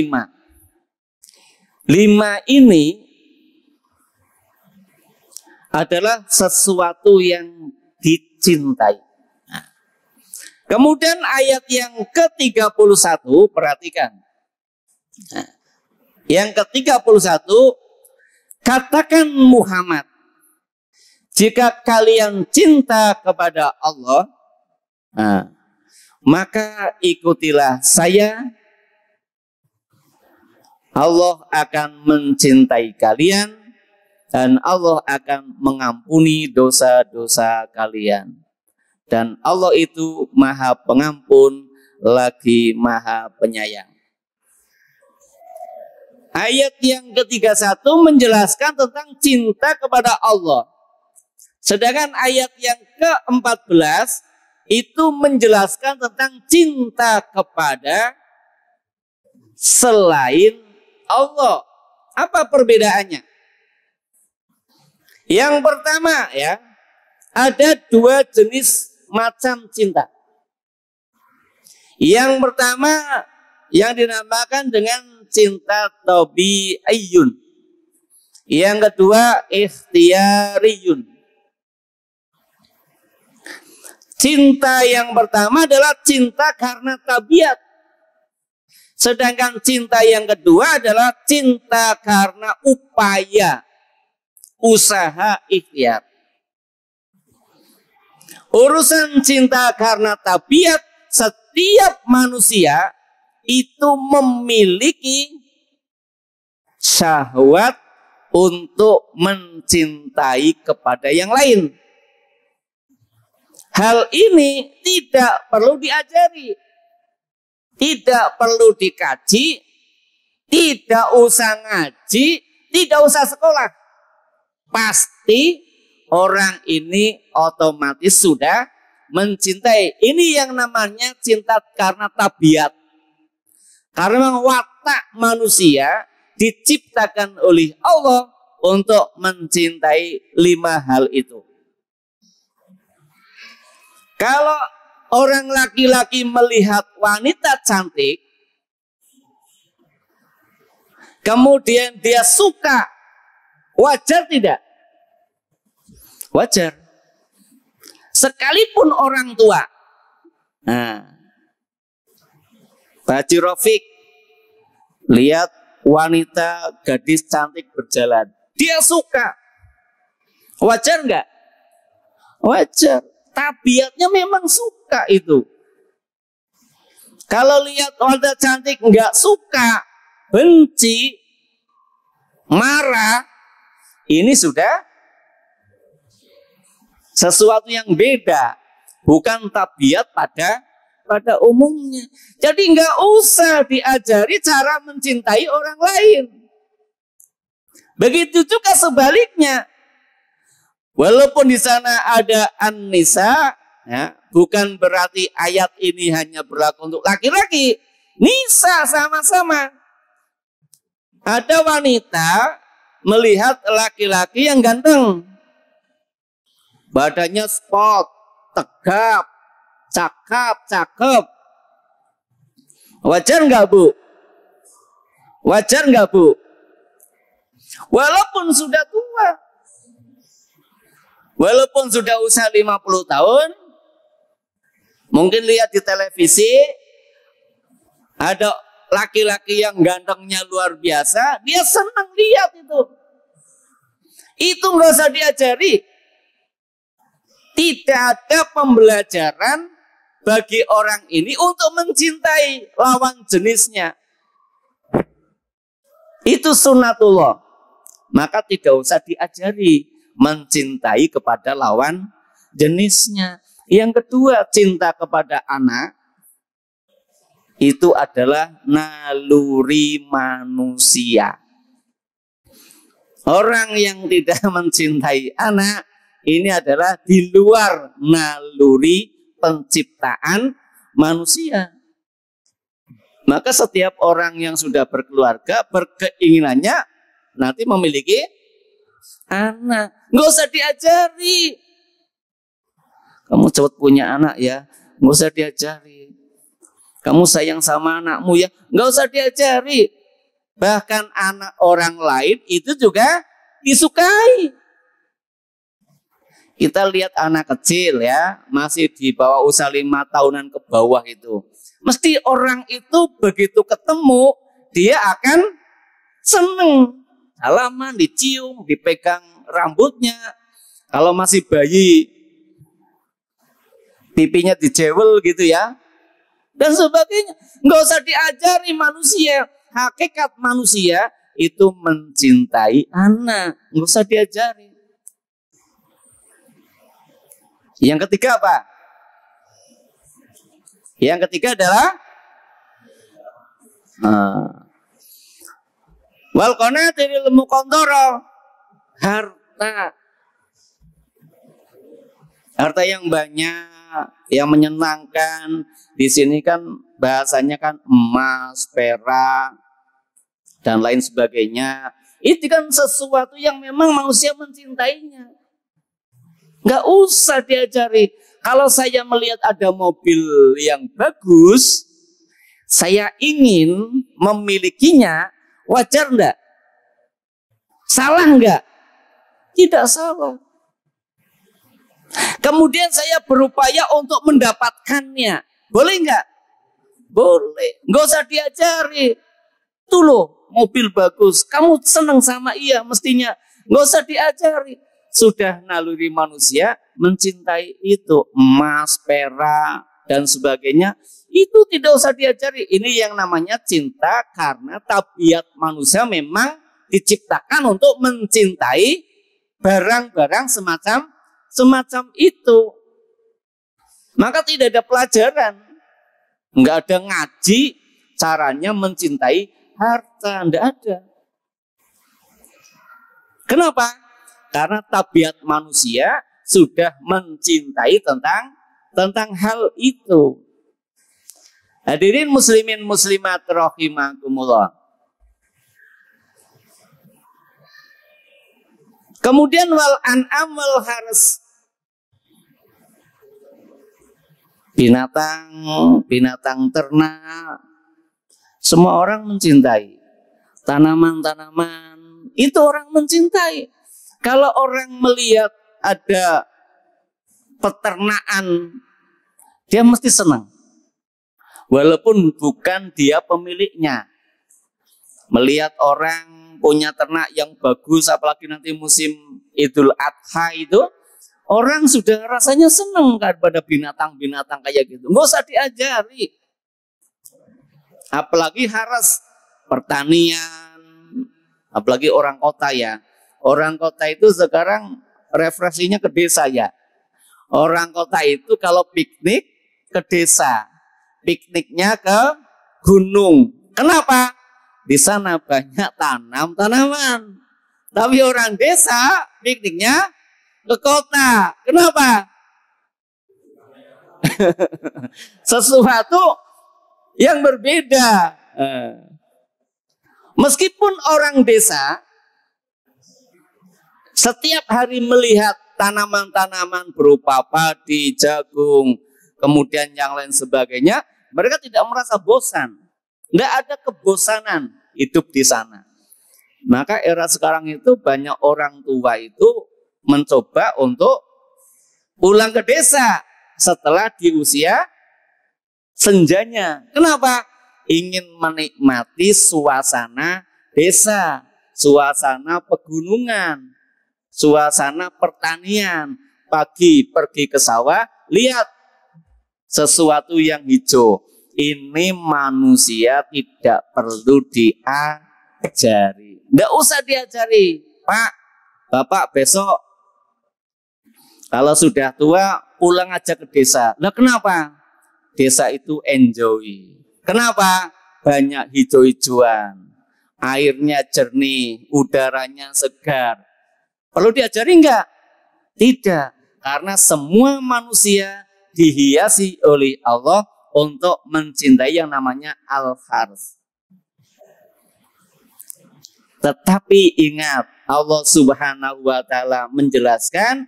5 ini adalah sesuatu yang dicintai. Nah, kemudian ayat yang ke-31, perhatikan. Nah, yang ke-31, katakan Muhammad, jika kalian cinta kepada Allah, maka ikutilah saya. Allah akan mencintai kalian dan Allah akan mengampuni dosa-dosa kalian. Dan Allah itu Maha Pengampun lagi Maha Penyayang. Ayat yang ke-31 menjelaskan tentang cinta kepada Allah. Sedangkan ayat yang ke-14 itu menjelaskan tentang cinta kepada selain Allah. Apa perbedaannya? Yang pertama ya, ada 2 jenis macam cinta. Yang pertama yang dinamakan dengan cinta tabi'iyun. Yang kedua ikhtiyariyun. Cinta yang pertama adalah cinta karena tabiat. Sedangkan cinta yang kedua adalah cinta karena upaya, usaha, ikhtiar. Urusan cinta karena tabiat, setiap manusia itu memiliki syahwat untuk mencintai kepada yang lain. Hal ini tidak perlu diajari, tidak perlu dikaji, tidak usah ngaji, tidak usah sekolah. Pasti orang ini otomatis sudah mencintai. Ini yang namanya cinta karena tabiat. Karena watak manusia diciptakan oleh Allah untuk mencintai 5 hal itu. Kalau orang laki-laki melihat wanita cantik, kemudian dia suka, wajar tidak? Wajar. Sekalipun orang tua. Nah, Pak Haji Rafiq lihat wanita gadis cantik berjalan, dia suka. Wajar enggak? Wajar. Tabiatnya memang suka itu. Kalau lihat wanita cantik enggak suka, benci, marah, ini sudah sesuatu yang beda, bukan tabiat pada umumnya. Jadi enggak usah diajari cara mencintai orang lain. Begitu juga sebaliknya. Walaupun di sana ada an-nisa, ya, bukan berarti ayat ini hanya berlaku untuk laki-laki. Nisa sama-sama. Ada wanita melihat laki-laki yang ganteng, badannya spot, tegap, cakep. Wajar nggak Bu? Wajar nggak Bu? Walaupun sudah tua, walaupun sudah usia 50 tahun, mungkin lihat di televisi, ada laki-laki yang gantengnya luar biasa, dia senang lihat itu. Itu nggak usah diajari. Tidak ada pembelajaran bagi orang ini untuk mencintai lawan jenisnya. Itu sunnatullah. Maka tidak usah diajari mencintai kepada lawan jenisnya. Yang kedua, cinta kepada anak itu adalah naluri manusia. Orang yang tidak mencintai anak ini adalah di luar naluri penciptaan manusia. Maka setiap orang yang sudah berkeluarga berkeinginannya nanti memiliki anak. Nggak usah diajari. Kamu cepat punya anak ya, nggak usah diajari. Kamu sayang sama anakmu ya, nggak usah diajari. Bahkan anak orang lain itu juga disukai. Kita lihat anak kecil ya, masih di bawah usia 5 tahunan ke bawah itu. Mesti orang itu begitu ketemu, dia akan seneng. Salaman, dicium, dipegang rambutnya. Kalau masih bayi, pipinya dijewel gitu ya. Dan sebagainya. Nggak usah diajari manusia. Hakikat manusia itu mencintai anak. Nggak usah diajari. Yang ketiga apa? Yang ketiga adalah wal qanatiril muqantara, harta. Harta yang banyak, yang menyenangkan. Di sini kan bahasanya kan emas, perak, dan lain sebagainya. Itu kan sesuatu yang memang manusia mencintainya. Nggak usah diajari. Kalau saya melihat ada mobil yang bagus, saya ingin memilikinya, wajar enggak? Salah enggak? Tidak salah. Kemudian saya berupaya untuk mendapatkannya. Boleh enggak? Boleh. Enggak usah diajari. Tuh loh, mobil bagus. Kamu senang sama iya mestinya. Enggak usah diajari. Sudah naluri manusia mencintai itu. Emas, perak, dan sebagainya. Itu tidak usah diajari. Ini yang namanya cinta karena tabiat manusia memang diciptakan untuk mencintai barang-barang semacam itu. Maka tidak ada pelajaran. Enggak ada ngaji caranya mencintai harta. Enggak ada. Kenapa? Karena tabiat manusia sudah mencintai tentang hal itu. Hadirin muslimin muslimat rahimakumullah. Kemudian wal an'am wal haras. Binatang ternak. Semua orang mencintai. Tanaman-tanaman itu orang mencintai. Kalau orang melihat ada peternakan, dia mesti senang. Walaupun bukan dia pemiliknya. Melihat orang punya ternak yang bagus, apalagi nanti musim Idul Adha itu, orang sudah rasanya senang pada binatang-binatang kayak gitu. Nggak usah diajari. Apalagi haras pertanian, apalagi orang kota ya. Orang kota itu sekarang refleksinya ke desa ya. Orang kota itu kalau piknik ke desa, pikniknya ke gunung. Kenapa? Di sana banyak tanaman. Tapi orang desa pikniknya ke kota. Kenapa? Sesuatu yang berbeda. Meskipun orang desa setiap hari melihat tanaman-tanaman berupa padi, jagung, kemudian yang lain sebagainya, mereka tidak merasa bosan. Tidak ada kebosanan hidup di sana. Maka era sekarang itu banyak orang tua itu mencoba untuk pulang ke desa setelah di usia senjanya. Kenapa? Ingin menikmati suasana desa, suasana pegunungan, suasana pertanian. Pagi pergi ke sawah, lihat sesuatu yang hijau. Ini manusia tidak perlu diajari. Tidak usah diajari. Pak, Bapak besok kalau sudah tua pulang aja ke desa. Nah kenapa? Desa itu enjoy. Kenapa? Banyak hijau-hijauan. Airnya jernih, udaranya segar. Perlu diajari enggak? Tidak. Karena semua manusia dihiasi oleh Allah untuk mencintai yang namanya al-harth. Tetapi ingat, Allah Subhanahu wa taala menjelaskan,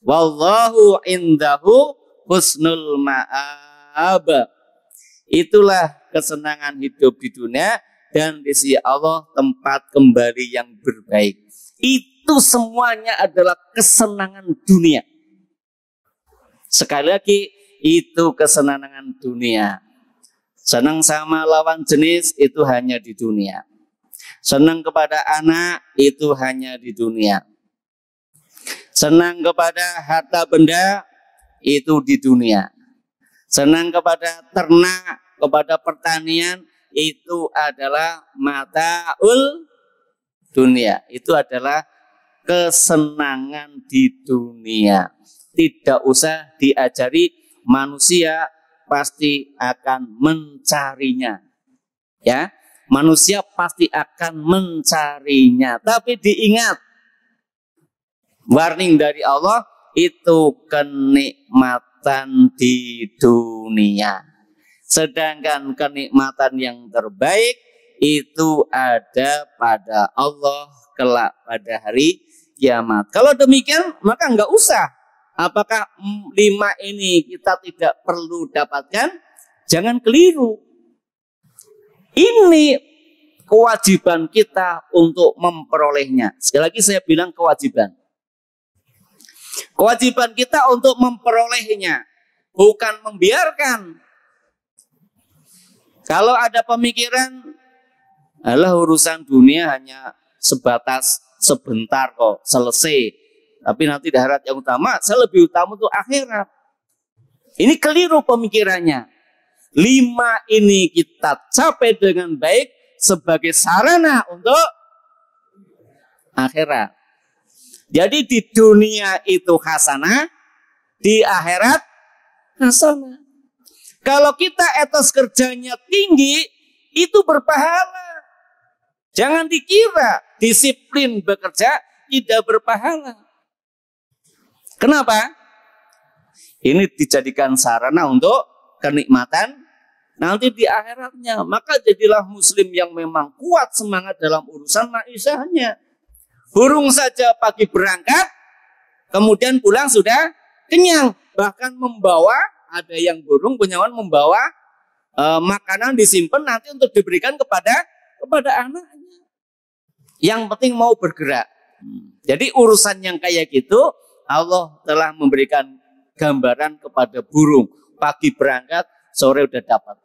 wallahu indahu husnul ma'ab. Itulah kesenangan hidup di dunia dan di sisi Allah tempat kembali yang berbaik. Itu semuanya adalah kesenangan dunia. Sekali lagi, itu kesenangan dunia. Senang sama lawan jenis itu hanya di dunia. Senang kepada anak itu hanya di dunia. Senang kepada harta benda itu di dunia. Senang kepada ternak, kepada pertanian itu adalah mataul dunia. Itu adalah kesenangan di dunia. Tidak usah diajari, manusia pasti akan mencarinya. Ya, manusia pasti akan mencarinya. Tapi diingat, warning dari Allah, itu kenikmatan di dunia. Sedangkan kenikmatan yang terbaik itu ada pada Allah kelak pada hari kiamat. Kalau demikian, maka enggak usah. Apakah 5 ini kita tidak perlu dapatkan? Jangan keliru. Ini kewajiban kita untuk memperolehnya. Sekali lagi saya bilang kewajiban. Kewajiban kita untuk memperolehnya, bukan membiarkan. Kalau ada pemikiran, alah urusan dunia hanya sebatas sebentar kok, selesai. Tapi nanti di akhirat yang utama, saya lebih utama untuk akhirat. Ini keliru pemikirannya. 5 ini kita capai dengan baik sebagai sarana untuk akhirat. Jadi di dunia itu hasanah, di akhirat hasanah. Kalau kita etos kerjanya tinggi, itu berpahala. Jangan dikira disiplin bekerja tidak berpahala. Kenapa? Ini dijadikan sarana untuk kenikmatan nanti di akhiratnya. Maka jadilah muslim yang memang kuat semangat dalam urusan ma'isyahnya. Burung saja pagi berangkat, kemudian pulang sudah kenyang. Bahkan membawa, ada yang burung punyawan membawa makanan disimpan nanti untuk diberikan kepada anaknya. Yang penting mau bergerak. Jadi urusan yang kayak gitu, Allah telah memberikan gambaran kepada burung. Pagi berangkat, sore udah dapat.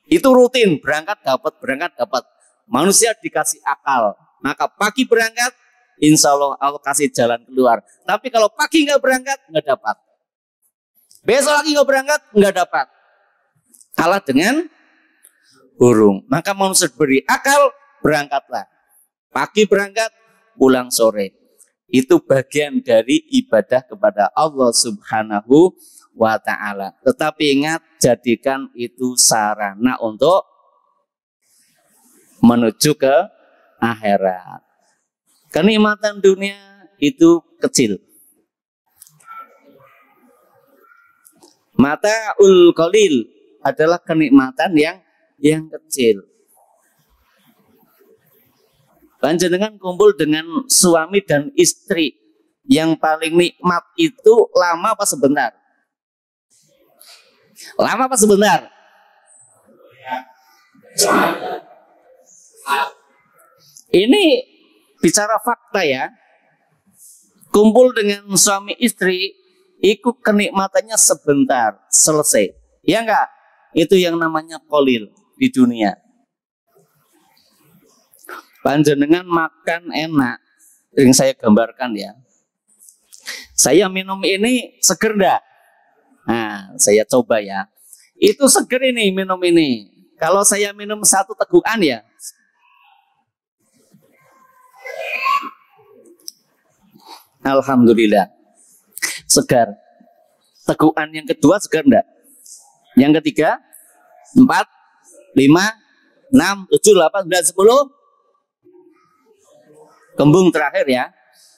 Itu rutin, berangkat dapat. Manusia dikasih akal. Maka pagi berangkat, insya Allah Allah kasih jalan keluar. Tapi kalau pagi nggak berangkat, nggak dapat. Besok lagi nggak berangkat, nggak dapat. Kalah dengan burung. Maka manusia beri akal, berangkatlah. Pagi berangkat, pulang sore. Itu bagian dari ibadah kepada Allah Subhanahu wa ta'ala. Tetapi ingat, jadikan itu sarana untuk menuju ke akhirat. Kenikmatan dunia itu kecil. Mata'ul qalil adalah kenikmatan yang kecil. Panjenengan kumpul dengan suami dan istri, yang paling nikmat itu lama apa sebentar? Lama apa sebentar? Ini bicara fakta ya. Kumpul dengan suami istri, ikut kenikmatannya sebentar, selesai. Ya enggak? Itu yang namanya qalil di dunia. Panjenengan makan enak, yang saya gambarkan ya. Saya minum ini seger enggak? Nah, saya coba ya. Itu seger ini, minum ini. Kalau saya minum 1 tegukan ya. Alhamdulillah. Segar. Tegukan yang kedua segar enggak? Yang ketiga? 4, 5, 6, 7, 8, 9, 10. Kembung terakhir ya.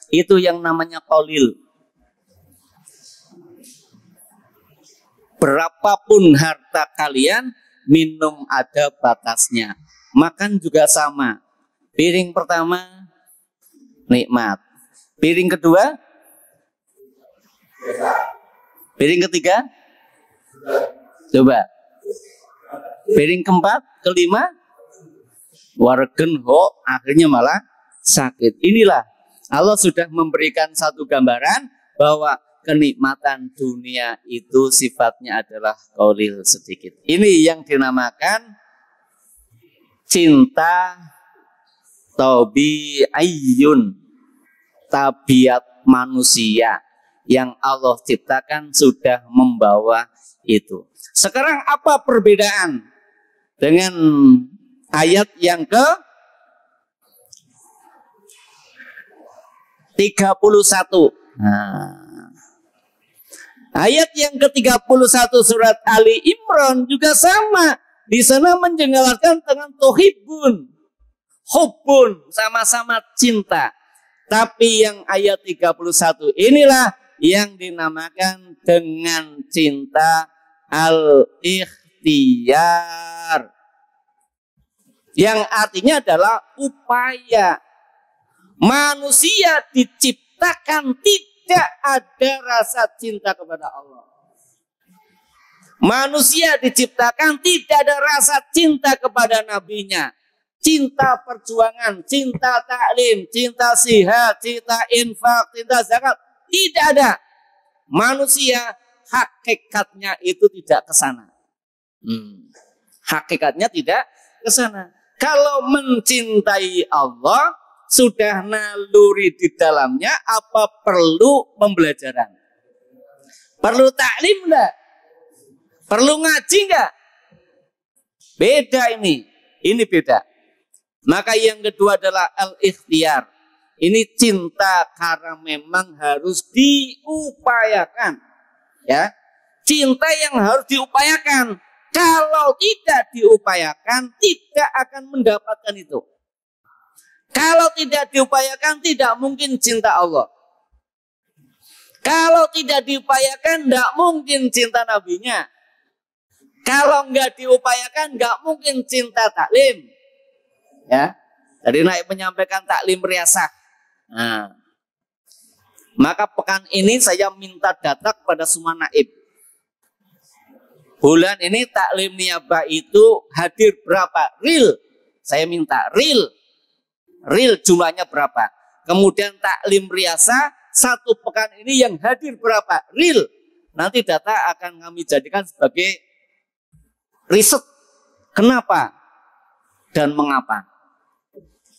Itu yang namanya qalil. Berapapun harta kalian, minum ada batasnya. Makan juga sama. Piring pertama nikmat. Piring kedua? Piring ketiga? Coba. Piring keempat, kelima? Waregen ho, akhirnya malah sakit. Inilah Allah sudah memberikan satu gambaran bahwa kenikmatan dunia itu sifatnya adalah qalil, sedikit. Ini yang dinamakan cinta tabi'iyun, tabiat manusia yang Allah ciptakan sudah membawa itu. Sekarang apa perbedaan dengan ayat yang ke 31? Nah, ayat yang ke-31 surat Ali Imran juga sama. Di sana menjelaskan dengan tuhibun, hubbun, sama-sama cinta. Tapi yang ayat 31 inilah yang dinamakan dengan cinta al-ikhtiyar. Yang artinya adalah upaya. Manusia diciptakan tidak ada rasa cinta kepada Allah. Manusia diciptakan tidak ada rasa cinta kepada nabinya. Cinta perjuangan, cinta taklim, cinta sihat, cinta infak, cinta zakat. Tidak ada. Manusia hakikatnya itu tidak ke sana. Hakikatnya tidak ke sana. Kalau mencintai Allah, sudah naluri di dalamnya, apa perlu pembelajaran? Perlu taklim enggak? Perlu ngaji enggak? Beda ini beda. Maka yang kedua adalah al-ikhtiar. Ini cinta karena memang harus diupayakan. Ya, cinta yang harus diupayakan. Kalau tidak diupayakan, tidak akan mendapatkan itu. Kalau tidak diupayakan, tidak mungkin cinta Allah. Kalau tidak diupayakan, tidak mungkin cinta nabinya. Kalau nggak diupayakan, nggak mungkin cinta taklim. Ya, tadi Naib menyampaikan taklim riasah. Nah, maka pekan ini saya minta data kepada semua Naib. Bulan ini taklim niabah itu hadir berapa? Real. Saya minta real jumlahnya berapa. Kemudian taklim riasah satu pekan ini yang hadir berapa? Real. Nanti data akan kami jadikan sebagai riset. Kenapa dan mengapa?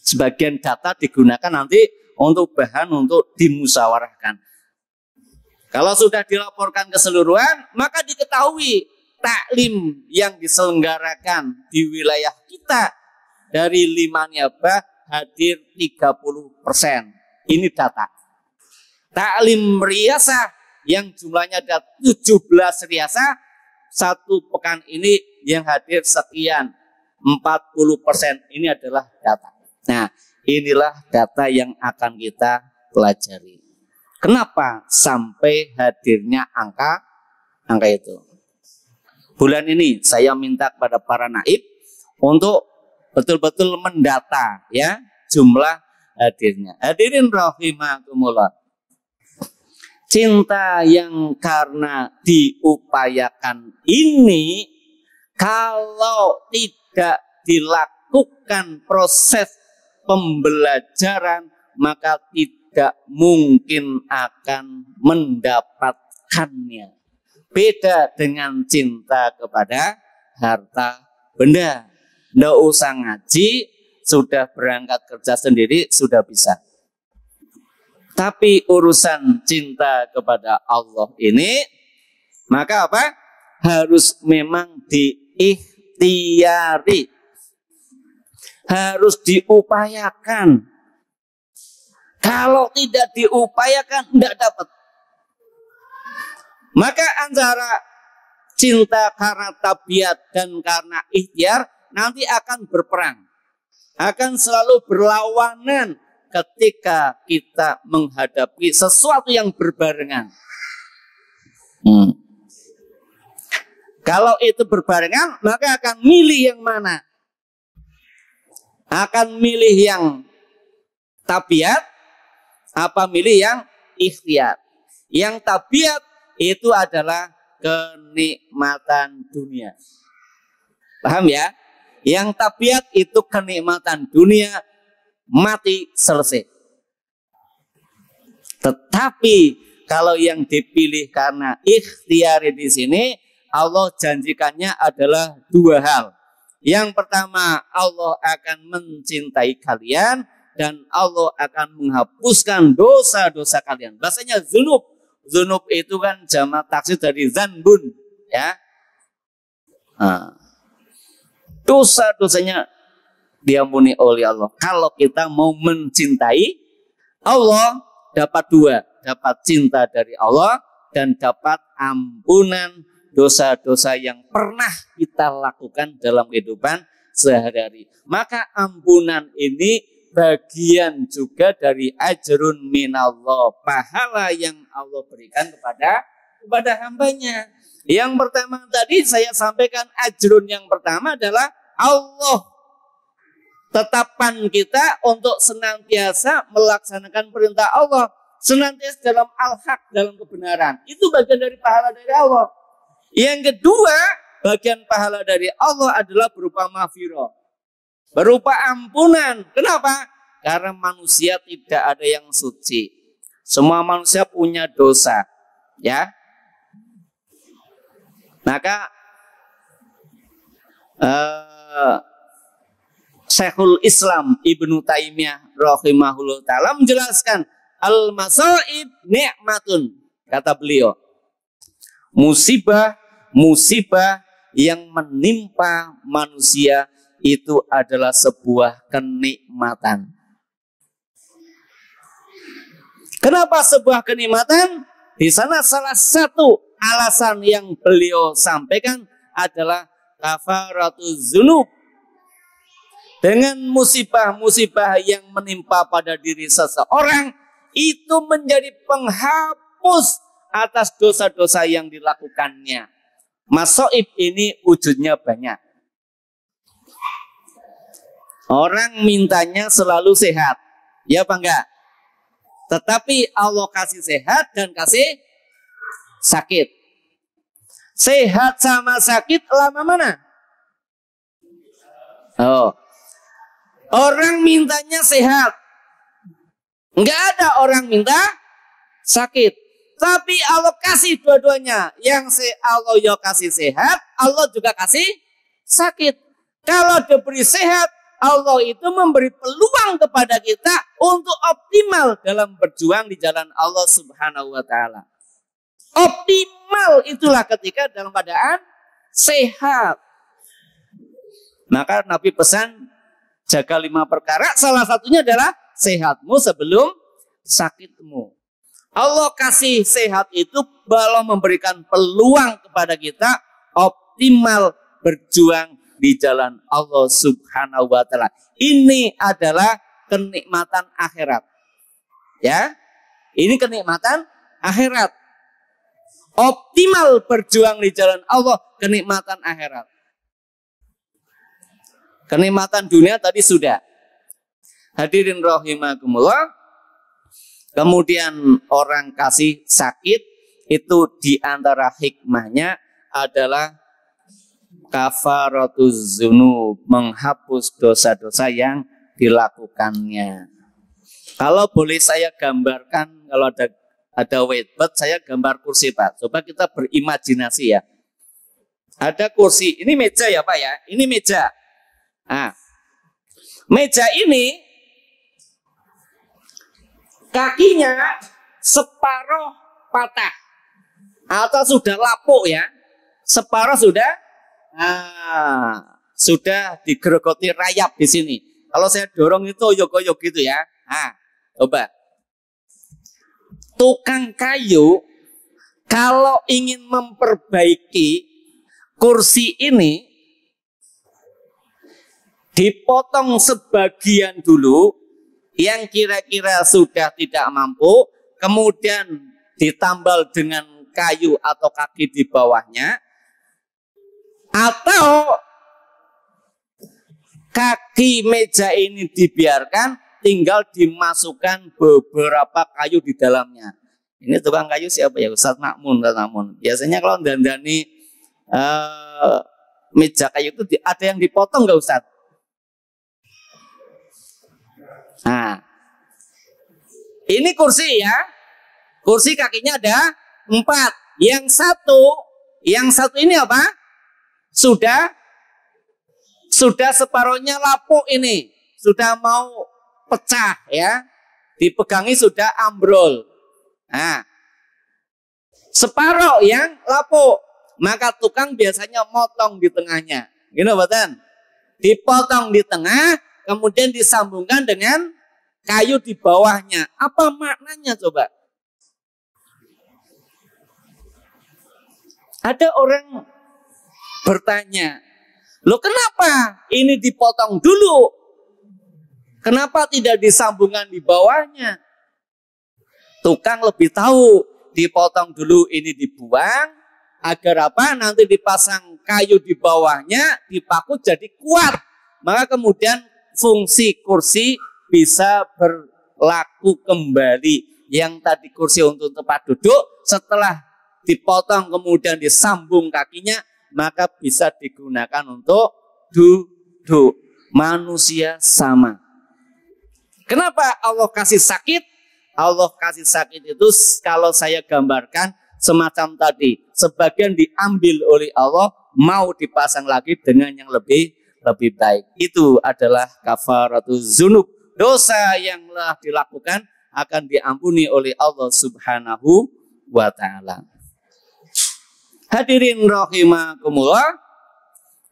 Sebagian data digunakan nanti untuk bahan untuk dimusyawarahkan. Kalau sudah dilaporkan keseluruhan, maka diketahui taklim yang diselenggarakan di wilayah kita dari 5 niabah hadir 30%. Ini data. Taklim riasah yang jumlahnya ada 17 riasah, satu pekan ini yang hadir sekian 40%. Ini adalah data. Nah, inilah data yang akan kita pelajari. Kenapa sampai hadirnya angka itu? Bulan ini saya minta kepada para naib untuk betul-betul mendata ya jumlah hadirnya. Hadirin rahimakumullah. Cinta yang karena diupayakan ini kalau tidak dilakukan proses pembelajaran maka tidak mungkin akan mendapatkannya. Beda dengan cinta kepada harta benda. Nggak usah ngaji, sudah berangkat kerja sendiri, sudah bisa. Tapi urusan cinta kepada Allah ini, maka apa? Harus memang diikhtiari. Harus diupayakan. Kalau tidak diupayakan, tidak dapat. Maka antara cinta karena tabiat dan karena ikhtiar nanti akan berperang. Akan selalu berlawanan ketika kita menghadapi sesuatu yang berbarengan. Kalau itu berbarengan, maka akan milih yang mana? Akan milih yang tabiat, apa milih yang ikhtiar? Yang tabiat itu adalah kenikmatan dunia. Paham ya? Yang tabiat itu kenikmatan dunia, mati selesai. Tetapi kalau yang dipilih karena ikhtiar di sini, Allah janjikannya adalah 2 hal. Yang pertama, Allah akan mencintai kalian dan Allah akan menghapuskan dosa-dosa kalian. Bahasanya zunub. Zunub itu kan jamak taksir dari zanbun, ya. Dosa-dosanya diampuni oleh Allah. Kalau kita mau mencintai Allah, dapat 2, dapat cinta dari Allah dan dapat ampunan dosa-dosa yang pernah kita lakukan dalam kehidupan sehari-hari. Maka ampunan ini bagian juga dari ajrun minallah, pahala yang Allah berikan kepada hambanya. Yang pertama tadi saya sampaikan, ajrun yang pertama adalah Allah tetapan kita untuk senantiasa melaksanakan perintah Allah, senantiasa dalam al-haq, dalam kebenaran. Itu bagian dari pahala dari Allah. Yang kedua, bagian pahala dari Allah adalah berupa maghfirah, berupa ampunan. Kenapa? Karena manusia tidak ada yang suci. Semua manusia punya dosa, ya. Maka Syekhul Islam Ibnu Taimiyah rahimahullah ta'ala menjelaskan, al-masaib ni'matun, kata beliau, musibah yang menimpa manusia itu adalah sebuah kenikmatan. Kenapa sebuah kenikmatan? Di sana salah satu alasan yang beliau sampaikan adalah kafaratuz dzunub. Dengan musibah-musibah yang menimpa pada diri seseorang itu menjadi penghapus atas dosa-dosa yang dilakukannya. Masaib ini wujudnya banyak. Orang mintanya selalu sehat, ya apa enggak? Tetapi Allah kasih sehat dan kasih sakit. Sehat sama sakit lama mana? Oh, orang mintanya sehat. Enggak ada orang minta sakit. Tapi Allah kasih dua-duanya. Yang Allah ya kasih sehat, Allah juga kasih sakit. Kalau diberi sehat, Allah itu memberi peluang kepada kita untuk optimal dalam berjuang di jalan Allah Subhanahu wa ta'ala. Optimal itulah ketika dalam keadaan sehat. Maka Nabi pesan, jaga 5 perkara, salah satunya adalah sehatmu sebelum sakitmu. Allah kasih sehat itu Allah memberikan peluang kepada kita optimal berjuang di jalan Allah Subhanahu wa ta'ala. Ini adalah kenikmatan akhirat. Ya. Ini kenikmatan akhirat. Optimal berjuang di jalan Allah, kenikmatan akhirat. Kenikmatan dunia tadi sudah. Hadirin rahimakumullah. Kemudian orang kasih sakit itu diantara hikmahnya adalah kafaratuz dzunub, menghapus dosa-dosa yang dilakukannya. Kalau boleh saya gambarkan, kalau ada whiteboard, saya gambar kursi Pak. Coba kita berimajinasi ya. Ada kursi, ini meja ya Pak ya, ini meja. Nah, meja ini kakinya separuh patah atau sudah lapuk ya, separuh sudah digerogoti rayap di sini. Kalau saya dorong itu oyok-oyok gitu ya. Nah, coba. Tukang kayu kalau ingin memperbaiki kursi ini, dipotong sebagian dulu yang kira-kira sudah tidak mampu, kemudian ditambal dengan kayu atau kaki di bawahnya, atau kaki meja ini dibiarkan, tinggal dimasukkan beberapa kayu di dalamnya. Ini tukang kayu siapa ya? Ustaz Makmun. Biasanya kalau dandani meja kayu itu ada yang dipotong nggak Ustaz? Nah, ini kursi ya. Kursi kakinya ada 4. Yang satu ini apa? Sudah separuhnya lapuk ini. Sudah mau pecah ya. Dipegangi sudah ambrol. Nah, separuh yang lapuk. Maka tukang biasanya motong di tengahnya. Gini Bapak? Dipotong di tengah, kemudian disambungkan dengan kayu di bawahnya. Apa maknanya coba? Ada orang bertanya, loh kenapa ini dipotong dulu? Kenapa tidak disambungkan di bawahnya? Tukang lebih tahu, dipotong dulu ini dibuang, agar apa? Nanti dipasang kayu di bawahnya, dipaku jadi kuat. Maka kemudian fungsi kursi bisa berlaku kembali. Yang tadi kursi untuk tempat duduk, setelah dipotong kemudian disambung kakinya, maka bisa digunakan untuk duduk. Manusia sama. Kenapa Allah kasih sakit? Allah kasih sakit itu kalau saya gambarkan semacam tadi, sebagian diambil oleh Allah, mau dipasang lagi dengan yang lebih baik. Itu adalah kafaratuz dzunub. Dosa yang telah dilakukan akan diampuni oleh Allah Subhanahu wa taala. Hadirin rahimakumullah,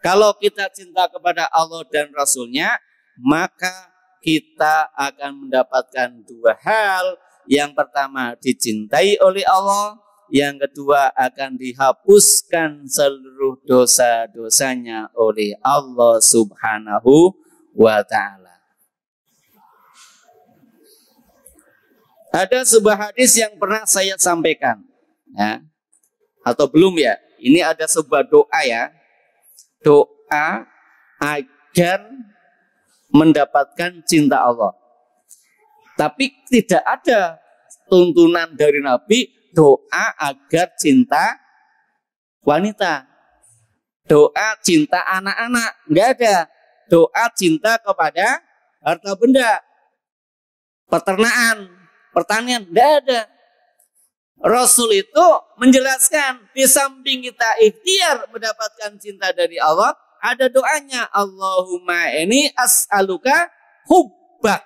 kalau kita cinta kepada Allah dan Rasul-Nya, maka kita akan mendapatkan dua hal. Yang pertama, dicintai oleh Allah. Yang kedua, akan dihapuskan seluruh dosa-dosanya oleh Allah Subhanahu wa ta'ala. Ada sebuah hadis yang pernah saya sampaikan, ya, atau belum ya? Ini ada sebuah doa ya. Doa agar mendapatkan cinta Allah. Tapi tidak ada tuntunan dari Nabi doa agar cinta wanita, doa cinta anak-anak, enggak ada. Doa cinta kepada harta benda, pertanian, enggak ada. Rasul itu menjelaskan, di samping kita ikhtiar mendapatkan cinta dari Allah, ada doanya, Allahumma inni as'aluka hubbak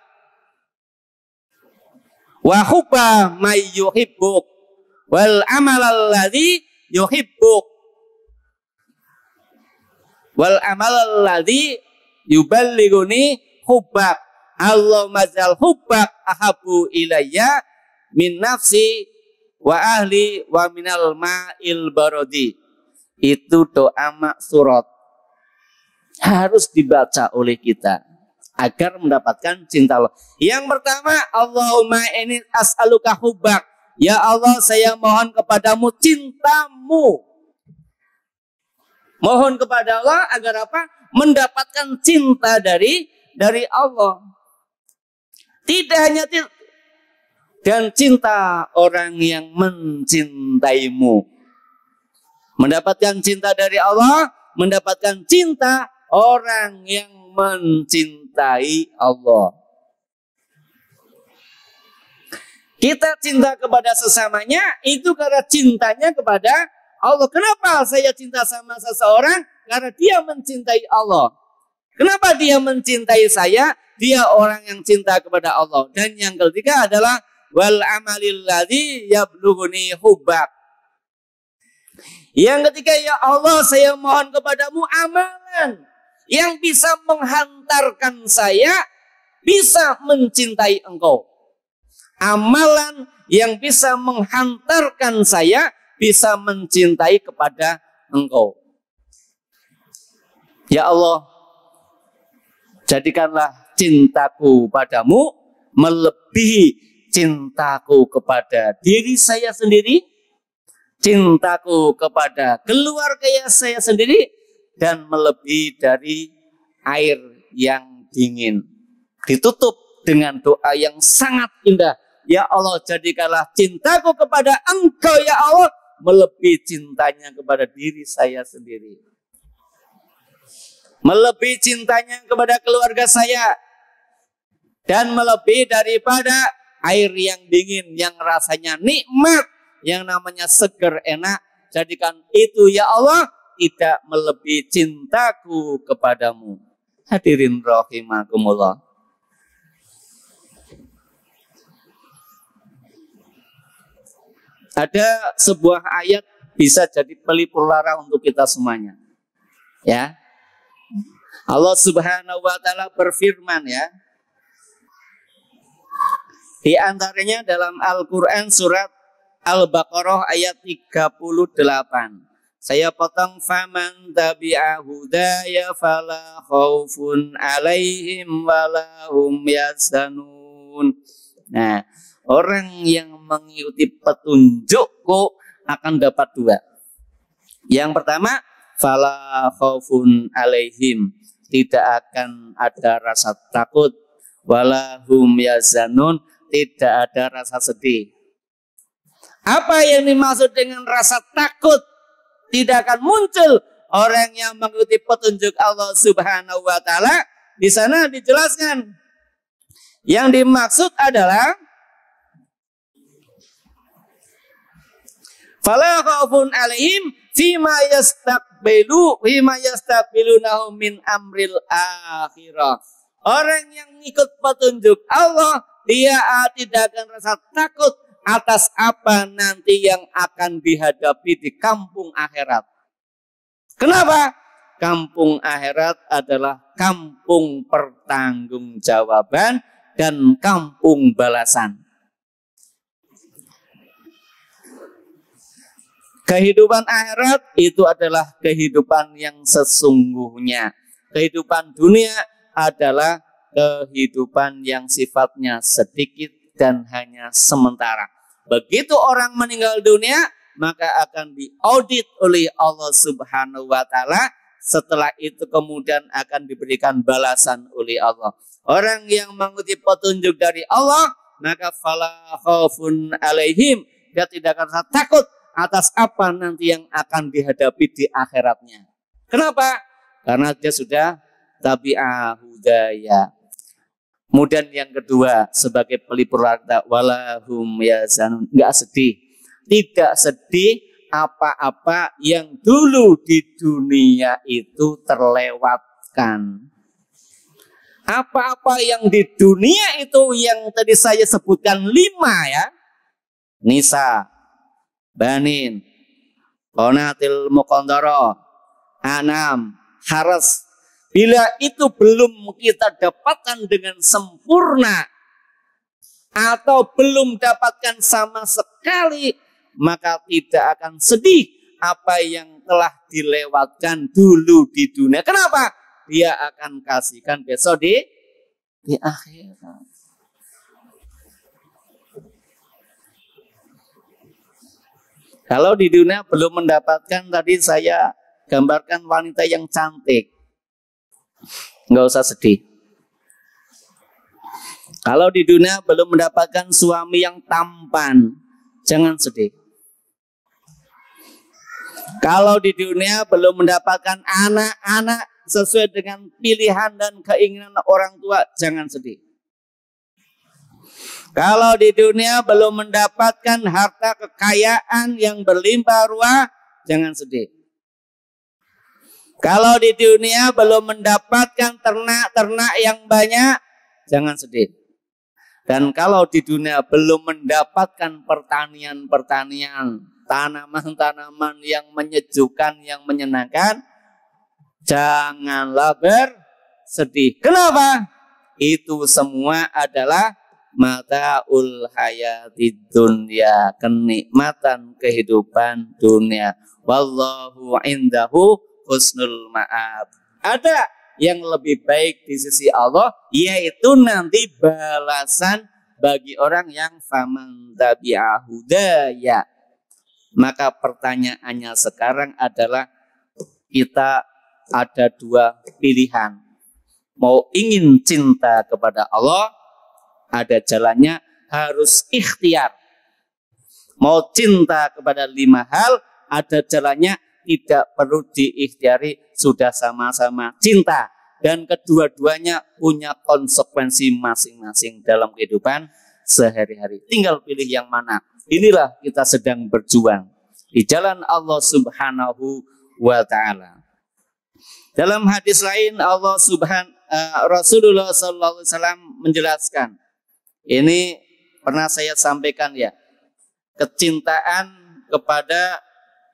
wa hubba may yuhibbuk wal amal alladhi yuhibbuk wal amal alladhi yuballighuni hubbak. Allahumma zal hubbak ahabu ilayya min nafsi wa ahli wa minal ma'il barodi. Itu doa maksurat, harus dibaca oleh kita agar mendapatkan cinta Allah. Yang pertama, Allahumma inni as'aluka hubbak. Ya Allah, saya mohon kepadamu cintamu. Mohon kepada Allah agar apa? Mendapatkan cinta dari Allah. Tidak hanya dan cinta orang yang mencintaimu. Mendapatkan cinta dari Allah, mendapatkan cinta orang yang mencintai Allah. Kita cinta kepada sesamanya itu karena cintanya kepada Allah. Kenapa saya cinta sama seseorang? Karena dia mencintai Allah. Kenapa dia mencintai saya? Dia orang yang cinta kepada Allah. Dan yang ketiga adalah wal amalil ladzi yablughuni hubbak. Yang ketiga, ya Allah, saya mohon kepadamu amalan yang bisa menghantarkan saya bisa mencintai Engkau. Amalan yang bisa menghantarkan saya bisa mencintai kepada Engkau. Ya Allah, jadikanlah cintaku padamu melebihi cintaku kepada diri saya sendiri, cintaku kepada keluarga saya sendiri, dan melebihi dari air yang dingin. Ditutup dengan doa yang sangat indah. Ya Allah, jadikanlah cintaku kepada Engkau ya Allah melebihi cintanya kepada diri saya sendiri, melebihi cintanya kepada keluarga saya, dan melebihi daripada air yang dingin yang rasanya nikmat, yang namanya seger enak. Jadikan itu ya Allah tidak melebihi cintaku kepadamu. Hadirin rahimakumullah. Ada sebuah ayat bisa jadi pelipur lara untuk kita semuanya. Ya. Allah Subhanahu wa taala berfirman ya. Di antaranya dalam Al-Qur'an surat Al-Baqarah ayat 38. Saya potong, faman tabi'a hudaya fala khaufun alaihim wala hum yahzanun. Nah, orang yang mengikuti petunjukku akan dapat dua. Yang pertama, fala khaufun alaihim, tidak akan ada rasa takut, wala hum yahzanun, tidak ada rasa sedih. Apa yang dimaksud dengan rasa takut? Tidak akan muncul orang yang mengikuti petunjuk Allah Subhanahu wa taala. Di sana dijelaskan yang dimaksud adalah fala khaufun alaihim fima yastaqbilunahu min amril akhirah. Orang yang ikut petunjuk Allah, dia tidak akan rasa takut atas apa nanti yang akan dihadapi di kampung akhirat. Kenapa? Kampung akhirat adalah kampung pertanggungjawaban dan kampung balasan. Kehidupan akhirat itu adalah kehidupan yang sesungguhnya. Kehidupan dunia adalah kehidupan yang sifatnya sedikit dan hanya sementara. Begitu orang meninggal dunia, maka akan diaudit oleh Allah Subhanahu wa taala. Setelah itu kemudian akan diberikan balasan oleh Allah. Orang yang mengikuti petunjuk dari Allah, maka fala khaufun alaihim, dia tidak akan takut atas apa nanti yang akan dihadapi di akhiratnya. Kenapa? Karena dia sudah tabi'ah hudaya. Kemudian yang kedua, sebagai pelipur harta, walahum yazanun, enggak sedih. Tidak sedih apa-apa yang dulu di dunia itu terlewatkan. Apa-apa yang di dunia itu yang tadi saya sebutkan 5 ya. Nisa, banin, qanatil muqantara, anam, haras. Bila itu belum kita dapatkan dengan sempurna atau belum dapatkan sama sekali, maka tidak akan sedih apa yang telah dilewatkan dulu di dunia. Kenapa? Dia akan kasihkan besok di akhirat. Kalau di dunia belum mendapatkan, tadi saya gambarkan wanita yang cantik, nggak usah sedih. Kalau di dunia belum mendapatkan suami yang tampan, jangan sedih. Kalau di dunia belum mendapatkan anak-anak sesuai dengan pilihan dan keinginan orang tua, jangan sedih. Kalau di dunia belum mendapatkan harta kekayaan yang berlimpah ruah, jangan sedih. Kalau di dunia belum mendapatkan ternak-ternak yang banyak, jangan sedih. Dan kalau di dunia belum mendapatkan pertanian-pertanian, tanaman-tanaman yang menyejukkan, yang menyenangkan, janganlah bersedih. Kenapa? Itu semua adalah mataul hayatid dunya, kenikmatan kehidupan dunia. Wallahu indahu husnul ma'ab. Ada yang lebih baik di sisi Allah, yaitu nanti balasan bagi orang yang faman tabi'a hudaya. Maka pertanyaannya sekarang adalah, kita ada 2 pilihan. Mau ingin cinta kepada Allah, ada jalannya, harus ikhtiar. Mau cinta kepada 5 hal, ada jalannya, tidak perlu diikhtiari, sudah sama-sama cinta. Dan kedua-duanya punya konsekuensi masing-masing dalam kehidupan sehari-hari. Tinggal pilih yang mana. Inilah kita sedang berjuang di jalan Allah Subhanahu wa ta'ala. Dalam hadis lain Rasulullah SAW menjelaskan, ini pernah saya sampaikan ya, kecintaan kepada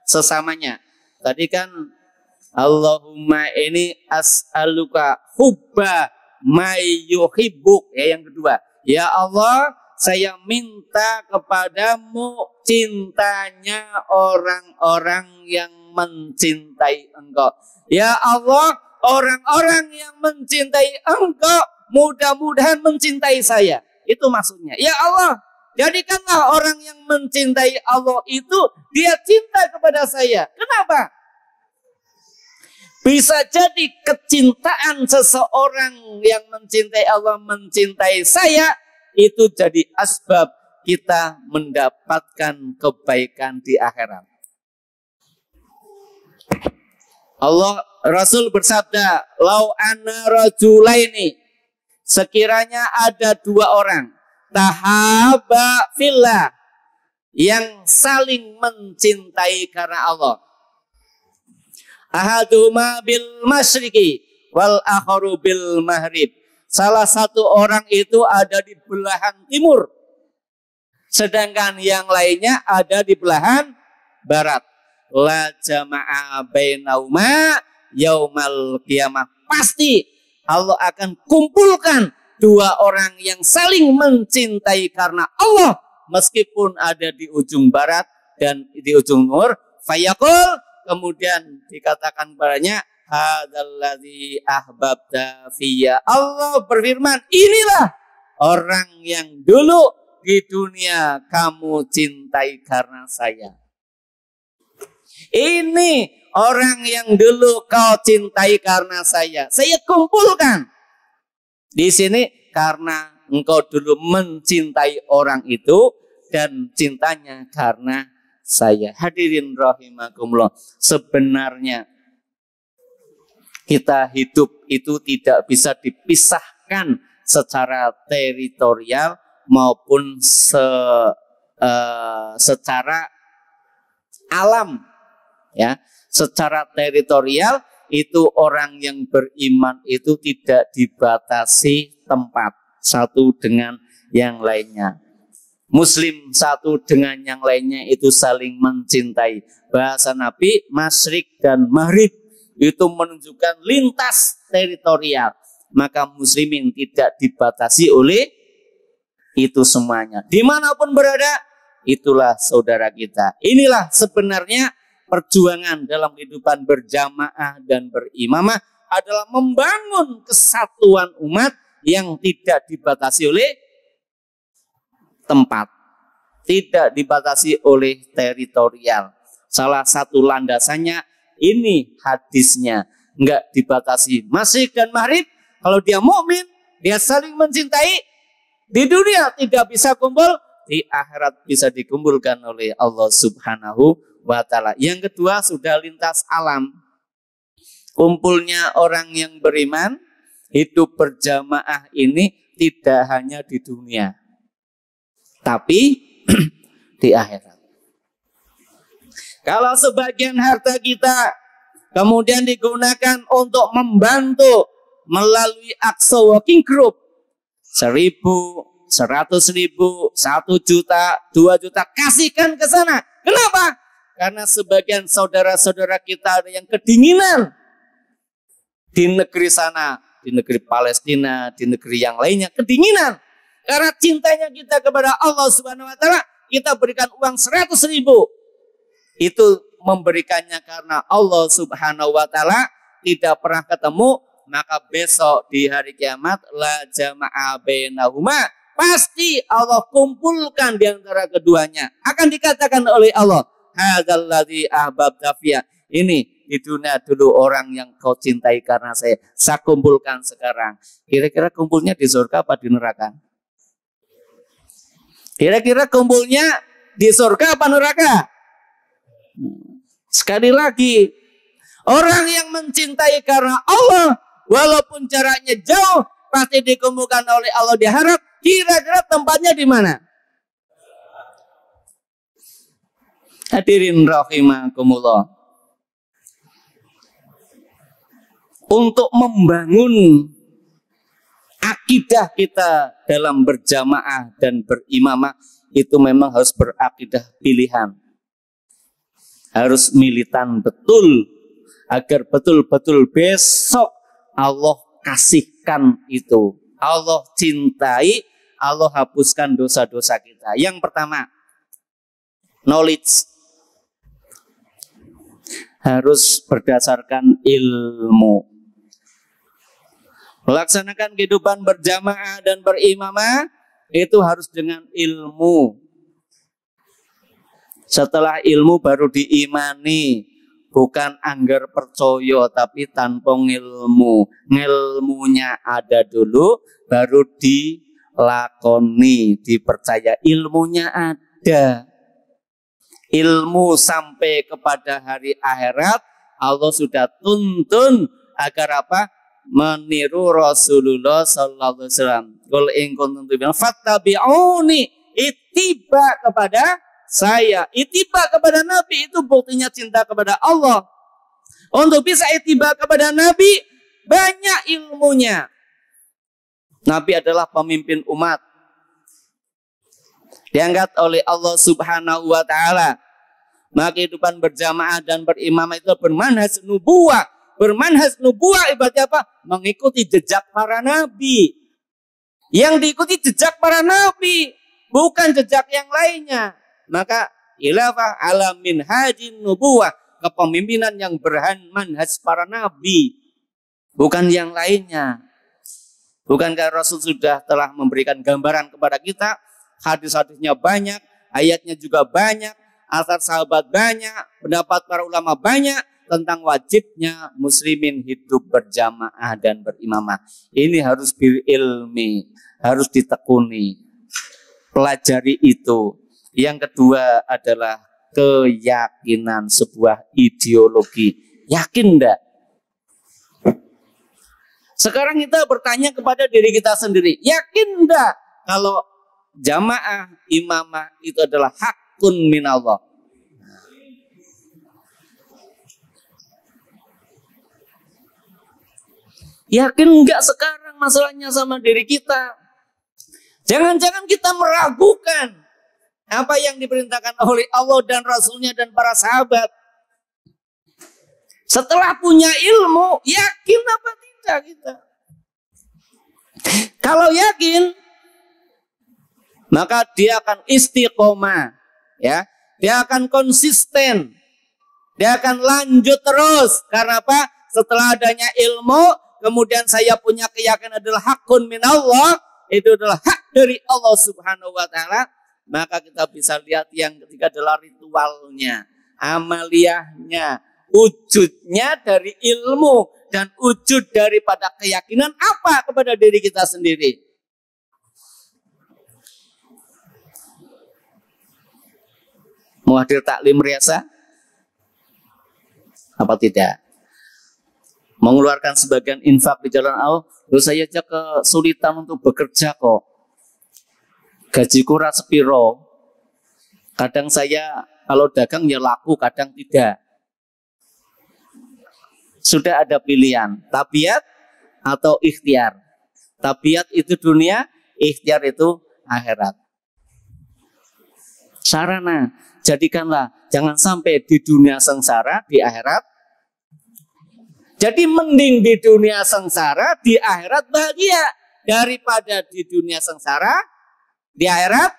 sesamanya. Tadi kan Allahumma ini as'aluka hubba may yuhibbuk, ya, yang kedua. Ya Allah, saya minta kepadamu cintanya orang-orang yang mencintai Engkau. Ya Allah, orang-orang yang mencintai Engkau mudah-mudahan mencintai saya. Itu maksudnya. Ya Allah, jadikanlah orang yang mencintai Allah itu, dia cinta kepada saya. Kenapa? Bisa jadi kecintaan seseorang yang mencintai Allah, mencintai saya, itu jadi asbab kita mendapatkan kebaikan di akhirat. Rasul bersabda, "Lau anna rajulaini," sekiranya ada dua orang, tahaba fillah, yang saling mencintai karena Allah. Ahaduhuma bil masyriqi wal akharu bil maghrib. Salah satu orang itu ada di belahan timur, sedangkan yang lainnya ada di belahan barat. La jama'a bainauma yaumal qiyamah. Pasti Allah akan kumpulkan dua orang yang saling mencintai karena Allah, meskipun ada di ujung barat dan di ujung timur. Fayaqul, kemudian dikatakan padanya, hadzalladzi ahbabta fiyya. Allah berfirman, inilah orang yang dulu di dunia kamu cintai karena saya. Ini orang yang dulu kau cintai karena saya. Saya kumpulkan di sini karena engkau dulu mencintai orang itu dan cintanya karena saya. Hadirin rahimakumullah. Sebenarnya kita hidup itu tidak bisa dipisahkan secara teritorial maupun secara alam. Ya, secara teritorial itu orang yang beriman itu tidak dibatasi tempat satu dengan yang lainnya. Muslim satu dengan yang lainnya itu saling mencintai. Bahasa Nabi, masyrik dan maghrib itu menunjukkan lintas teritorial. Maka muslimin tidak dibatasi oleh itu semuanya. Dimanapun berada, itulah saudara kita. Inilah sebenarnya perjuangan dalam kehidupan berjamaah dan berimamah adalah membangun kesatuan umat yang tidak dibatasi oleh tempat, tidak dibatasi oleh teritorial. Salah satu landasannya ini hadisnya, enggak dibatasi masyrik dan maghrib. Kalau dia mukmin, dia saling mencintai. Di dunia tidak bisa kumpul, di akhirat bisa dikumpulkan oleh Allah Subhanahu wa ta'ala. Yang kedua sudah lintas alam. Kumpulnya orang yang beriman, hidup berjamaah ini tidak hanya di dunia, tapi di akhirat. Kalau sebagian harta kita kemudian digunakan untuk membantu melalui Aqsa Working Group, 1.000, 100.000, 1 juta, 2 juta, kasihkan ke sana. Kenapa? Karena sebagian saudara-saudara kita ada yang kedinginan di negeri sana, di negeri Palestina, di negeri yang lainnya, kedinginan. Karena cintanya kita kepada Allah Subhanahu wa ta'ala, kita berikan uang 100.000. Itu memberikannya karena Allah Subhanahu wa ta'ala, tidak pernah ketemu, maka besok di hari kiamat la jama'a bainahuma, pasti Allah kumpulkan di antara keduanya. Akan dikatakan oleh Allah, hadzalladzi ahbabta fiyya. Ini di dunia dulu orang yang kau cintai karena saya kumpulkan sekarang. Kira-kira kumpulnya di surga apa di neraka? Kira-kira kumpulnya di surga apa neraka? Sekali lagi, orang yang mencintai karena Allah, walaupun jaraknya jauh, pasti dikumpulkan oleh Allah di akhirat. Kira-kira tempatnya di mana? Hadirin rahimakumullah. Untuk membangun akidah kita dalam berjamaah dan berimamah itu memang harus berakidah pilihan. Harus militan betul agar betul-betul besok Allah kasihkan itu. Allah cintai, Allah hapuskan dosa-dosa kita. Yang pertama, knowledge. Harus berdasarkan ilmu. Melaksanakan kehidupan berjamaah dan berimamah itu harus dengan ilmu. Setelah ilmu baru diimani, bukan anggar percaya tapi tanpa ilmu. Ilmunya ada dulu baru lakoni, dipercaya, ilmunya ada. Ilmu sampai kepada hari akhirat, Allah sudah tuntun agar apa? Meniru Rasulullah sallallahu alaihi wasallam. Qul in kuntum tu'minuna fattabi'uni, ittiba kepada saya. Ittiba kepada Nabi itu buktinya cinta kepada Allah. Untuk bisa ittiba kepada Nabi, banyak ilmunya. Nabi adalah pemimpin umat, diangkat oleh Allah Subhanahu wa taala. Maka kehidupan berjamaah dan berimamah itu bermanhaj nubuwah. Bermanhaj nubuwah ibaratnya apa? Mengikuti jejak para nabi. Yang diikuti jejak para nabi, bukan jejak yang lainnya. Maka khilafah ala minhajin nubuwah, kepemimpinan yang bermanhaj para nabi, bukan yang lainnya. Bukankah Rasul sudah telah memberikan gambaran kepada kita? Hadis-hadisnya banyak, ayatnya juga banyak, asar sahabat banyak, pendapat para ulama banyak tentang wajibnya muslimin hidup berjamaah dan berimamah. Ini harus bil ilmi, harus ditekuni. Pelajari itu. Yang kedua adalah keyakinan, sebuah ideologi. Yakin enggak? Sekarang kita bertanya kepada diri kita sendiri, yakin enggak kalau jamaah imamah itu adalah hakun minallah? Yakin enggak sekarang masalahnya sama diri kita? Jangan-jangan kita meragukan apa yang diperintahkan oleh Allah dan Rasulnya dan para sahabat. Setelah punya ilmu, yakin apa tidak kita? Kalau yakin, maka dia akan istiqomah, ya. Dia akan konsisten. Dia akan lanjut terus. Karena apa? Setelah adanya ilmu, kemudian saya punya keyakinan adalah hakun minallah, itu adalah hak dari Allah Subhanahu wa taala, maka kita bisa lihat yang ketiga adalah ritualnya, amaliyahnya, wujudnya dari ilmu dan wujud daripada keyakinan apa kepada diri kita sendiri. Mau hadir taklim riasa? Apa tidak? Mengeluarkan sebagian infak di jalan Allah, saya aja kesulitan untuk bekerja kok. Gajiku ora sepiro. Kadang saya kalau dagang ya laku, kadang tidak. Sudah ada pilihan, tabiat atau ikhtiar. Tabiat itu dunia, ikhtiar itu akhirat. Sarana, jadikanlah jangan sampai di dunia sengsara, di akhirat. Jadi mending di dunia sengsara, di akhirat bahagia. Daripada di dunia sengsara, di akhirat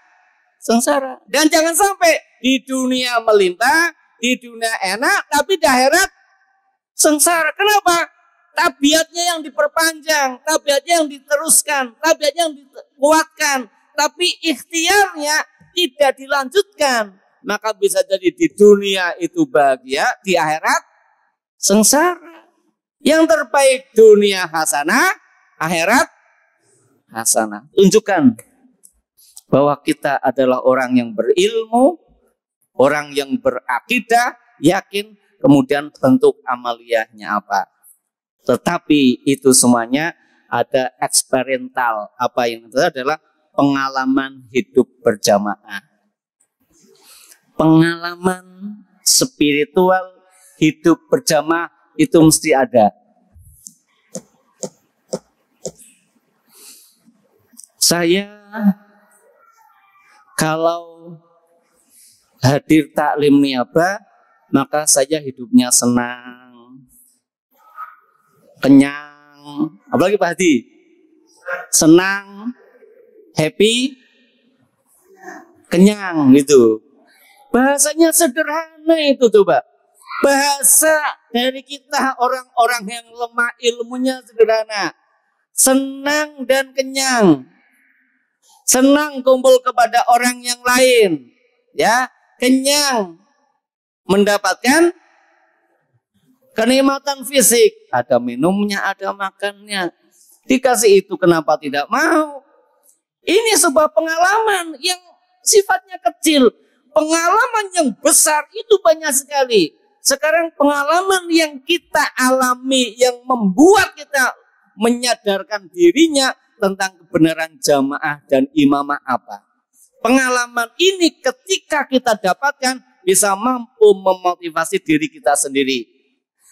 sengsara. Dan jangan sampai di dunia melimpah, di dunia enak, tapi di akhirat sengsara. Kenapa? Tabiatnya yang diperpanjang, tabiatnya yang diteruskan, tabiatnya yang dikuatkan. Tapi ikhtiarnya tidak dilanjutkan. Maka bisa jadi di dunia itu bahagia, di akhirat sengsara. Yang terbaik dunia hasanah, akhirat hasanah. Tunjukkan bahwa kita adalah orang yang berilmu, orang yang berakidah, yakin, kemudian bentuk amaliyahnya apa. Tetapi itu semuanya ada eksperimental. Apa yang itu adalah pengalaman hidup berjamaah. Pengalaman spiritual hidup berjamaah itu mesti ada. Saya kalau hadir taklim niabah, maka saya hidupnya senang, kenyang. Apalagi Pak Hadi? Senang, happy, kenyang gitu. Bahasanya sederhana itu coba. Bahasa dari kita orang-orang yang lemah ilmunya sederhana. Senang dan kenyang. Senang kumpul kepada orang yang lain. Ya, kenyang. Mendapatkan kenikmatan fisik. Ada minumnya, ada makannya. Dikasih itu kenapa tidak mau? Ini sebuah pengalaman yang sifatnya kecil. Pengalaman yang besar itu banyak sekali. Sekarang pengalaman yang kita alami yang membuat kita menyadarkan dirinya tentang kebenaran jamaah dan imamah apa. Pengalaman ini ketika kita dapatkan bisa mampu memotivasi diri kita sendiri.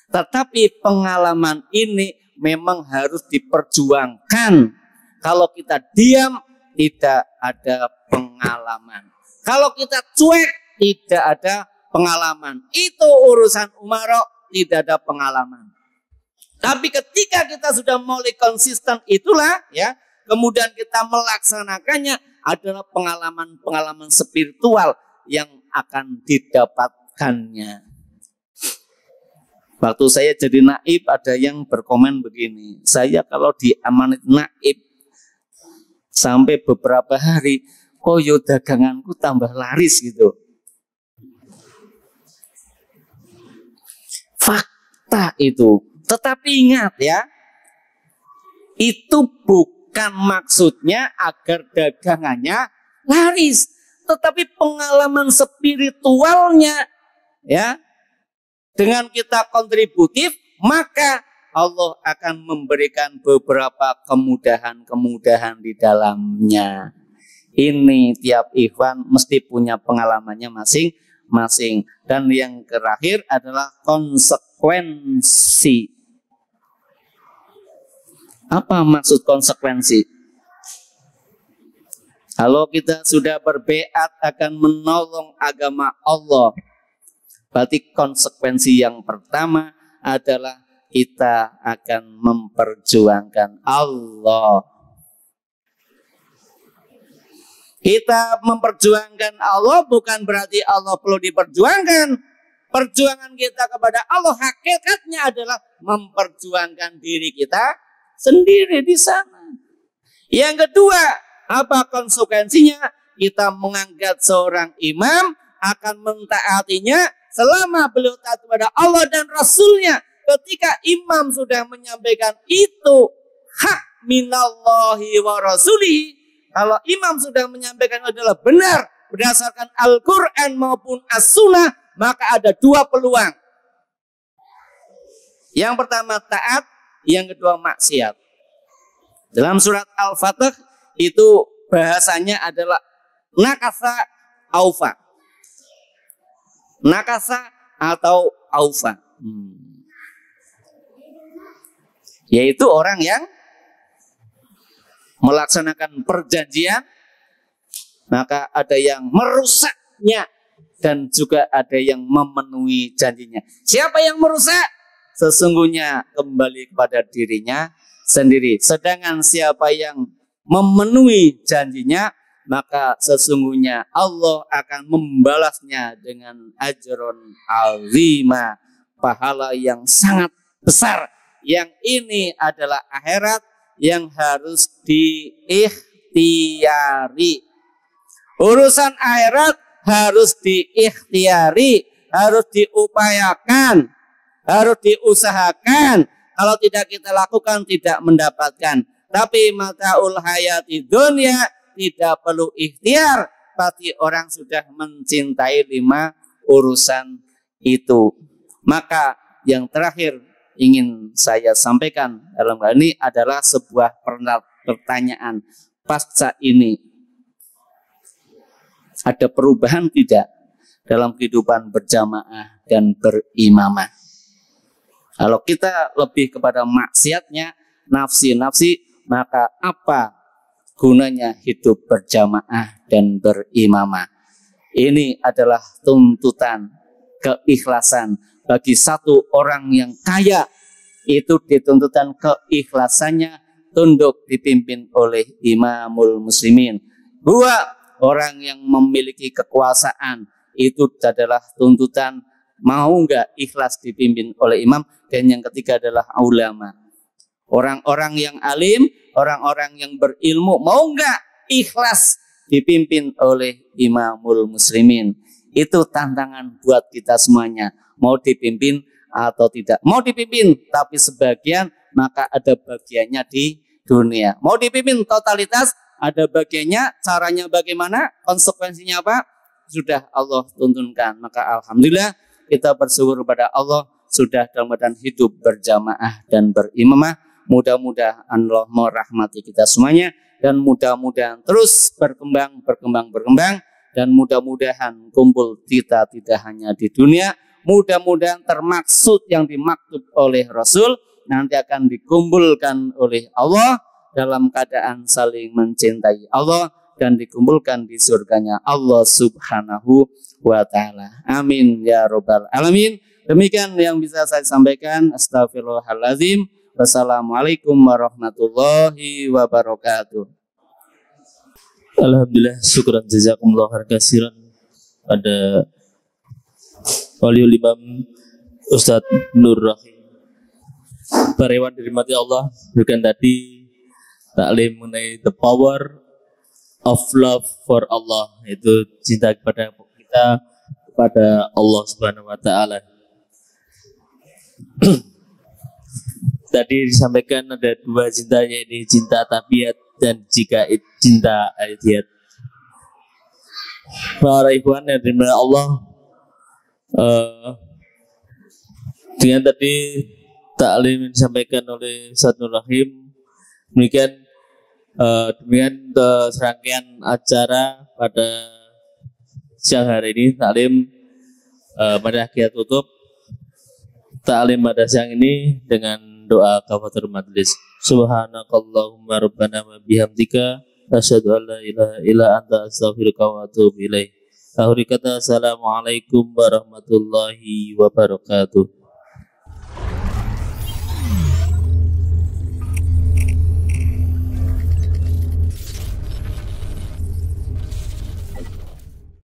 Tetapi pengalaman ini memang harus diperjuangkan. Kalau kita diam, tidak ada pengalaman. Kalau kita cuek, tidak ada pengalaman. Itu urusan umaro, tidak ada pengalaman. Tapi ketika kita sudah mulai konsisten itulah ya, kemudian kita melaksanakannya adalah pengalaman-pengalaman spiritual yang akan didapatkannya. Waktu saya jadi naib ada yang berkomen begini, saya kalau diamanat naib sampai beberapa hari, kok yo daganganku tambah laris gitu. Fakta itu. Tetapi ingat ya, itu bukan maksudnya agar dagangannya laris, tetapi pengalaman spiritualnya ya, dengan kita kontributif, maka Allah akan memberikan beberapa kemudahan-kemudahan di dalamnya. Ini tiap ikhwan mesti punya pengalamannya masing-masing. Dan yang terakhir adalah konsekuensi. Apa maksud konsekuensi? Kalau kita sudah berbeat akan menolong agama Allah, berarti konsekuensi yang pertama adalah kita akan memperjuangkan Allah. Kita memperjuangkan Allah bukan berarti Allah perlu diperjuangkan. Perjuangan kita kepada Allah hakikatnya adalah memperjuangkan diri kita sendiri di sana. Yang kedua, apa konsekuensinya? Kita mengangkat seorang imam, akan mentaatinya selama beliau taat kepada Allah dan Rasulnya. Ketika imam sudah menyampaikan itu hak minallahi wa rasulihi, kalau imam sudah menyampaikan adalah benar berdasarkan Al-Quran maupun As-Sunnah, maka ada dua peluang. Yang pertama taat, yang kedua maksiat. Dalam surat Al-Fatih itu bahasanya adalah nakasa aufa. Nakasa atau aufa. Yaitu orang yang melaksanakan perjanjian, maka ada yang merusaknya dan juga ada yang memenuhi janjinya. Siapa yang merusak? Sesungguhnya kembali kepada dirinya sendiri. Sedangkan siapa yang memenuhi janjinya, maka sesungguhnya Allah akan membalasnya dengan ajron azima, pahala yang sangat besar. Yang ini adalah akhirat yang harus diikhtiari. Urusan akhirat harus diikhtiari, harus diupayakan, harus diusahakan. Kalau tidak kita lakukan, tidak mendapatkan. Tapi mataul hayati dunia tidak perlu ikhtiar. Pasti orang sudah mencintai 5 urusan itu. Maka yang terakhir ingin saya sampaikan dalam hal ini adalah sebuah pertanyaan. Pasca ini ada perubahan tidak dalam kehidupan berjamaah dan berimamah? Kalau kita lebih kepada maksiatnya, nafsi-nafsi, maka apa gunanya hidup berjamaah dan berimamah? Ini adalah tuntutan keikhlasan bagi satu orang yang kaya. Itu dituntutan keikhlasannya tunduk dipimpin oleh imamul muslimin. 2, orang yang memiliki kekuasaan, itu adalah tuntutan mau enggak ikhlas dipimpin oleh imam. Dan yang ketiga adalah ulama, orang-orang yang alim, orang-orang yang berilmu, mau enggak ikhlas dipimpin oleh imamul muslimin. Itu tantangan buat kita semuanya. Mau dipimpin atau tidak. Mau dipimpin tapi sebagian, maka ada bagiannya di dunia. Mau dipimpin totalitas ada bagiannya, caranya bagaimana, konsekuensinya apa, sudah Allah tuntunkan. Maka alhamdulillah kita bersyukur kepada Allah sudah dalam keadaan hidup berjamaah dan berimamah. Mudah-mudahan Allah merahmati kita semuanya dan mudah-mudahan terus berkembang dan mudah-mudahan kumpul kita tidak hanya di dunia, mudah-mudahan termaksud yang dimaksud oleh Rasul nanti akan dikumpulkan oleh Allah dalam keadaan saling mencintai Allah dan dikumpulkan di surganya Allah Subhanahu wa ta'ala. Amin ya rabbal alamin. Demikian yang bisa saya sampaikan. Astaghfirullahaladzim. Wassalamualaikum warahmatullahi wabarakatuh. Alhamdulillah, syukran jazakumullah khairan pada Waliul Imam Ustadz Nur Rahim. Para hewan dirahmati Allah, berikan tadi taklim mengenai the power of love for Allah, itu cinta kepada kita kepada Allah Subhanahu wa taala. Tadi disampaikan ada dua cinta, yaitu cinta tabiat dan cinta ayat. Para ikhwan yang dirahmati Allah, dengan tadi taklim yang disampaikan oleh Ustadz Nur Rahim, demikian serangkaian acara pada siang hari ini. Taklim pada kita tutup taklim pada siang ini dengan doa kafaratul majelis. Subhanakallahumma rabbana wa bihamdika asyhadu an la ilaha illa anta astaghfiruka wa atubu ilaik. Akhir kata, assalamualaikum warahmatullahi wabarakatuh.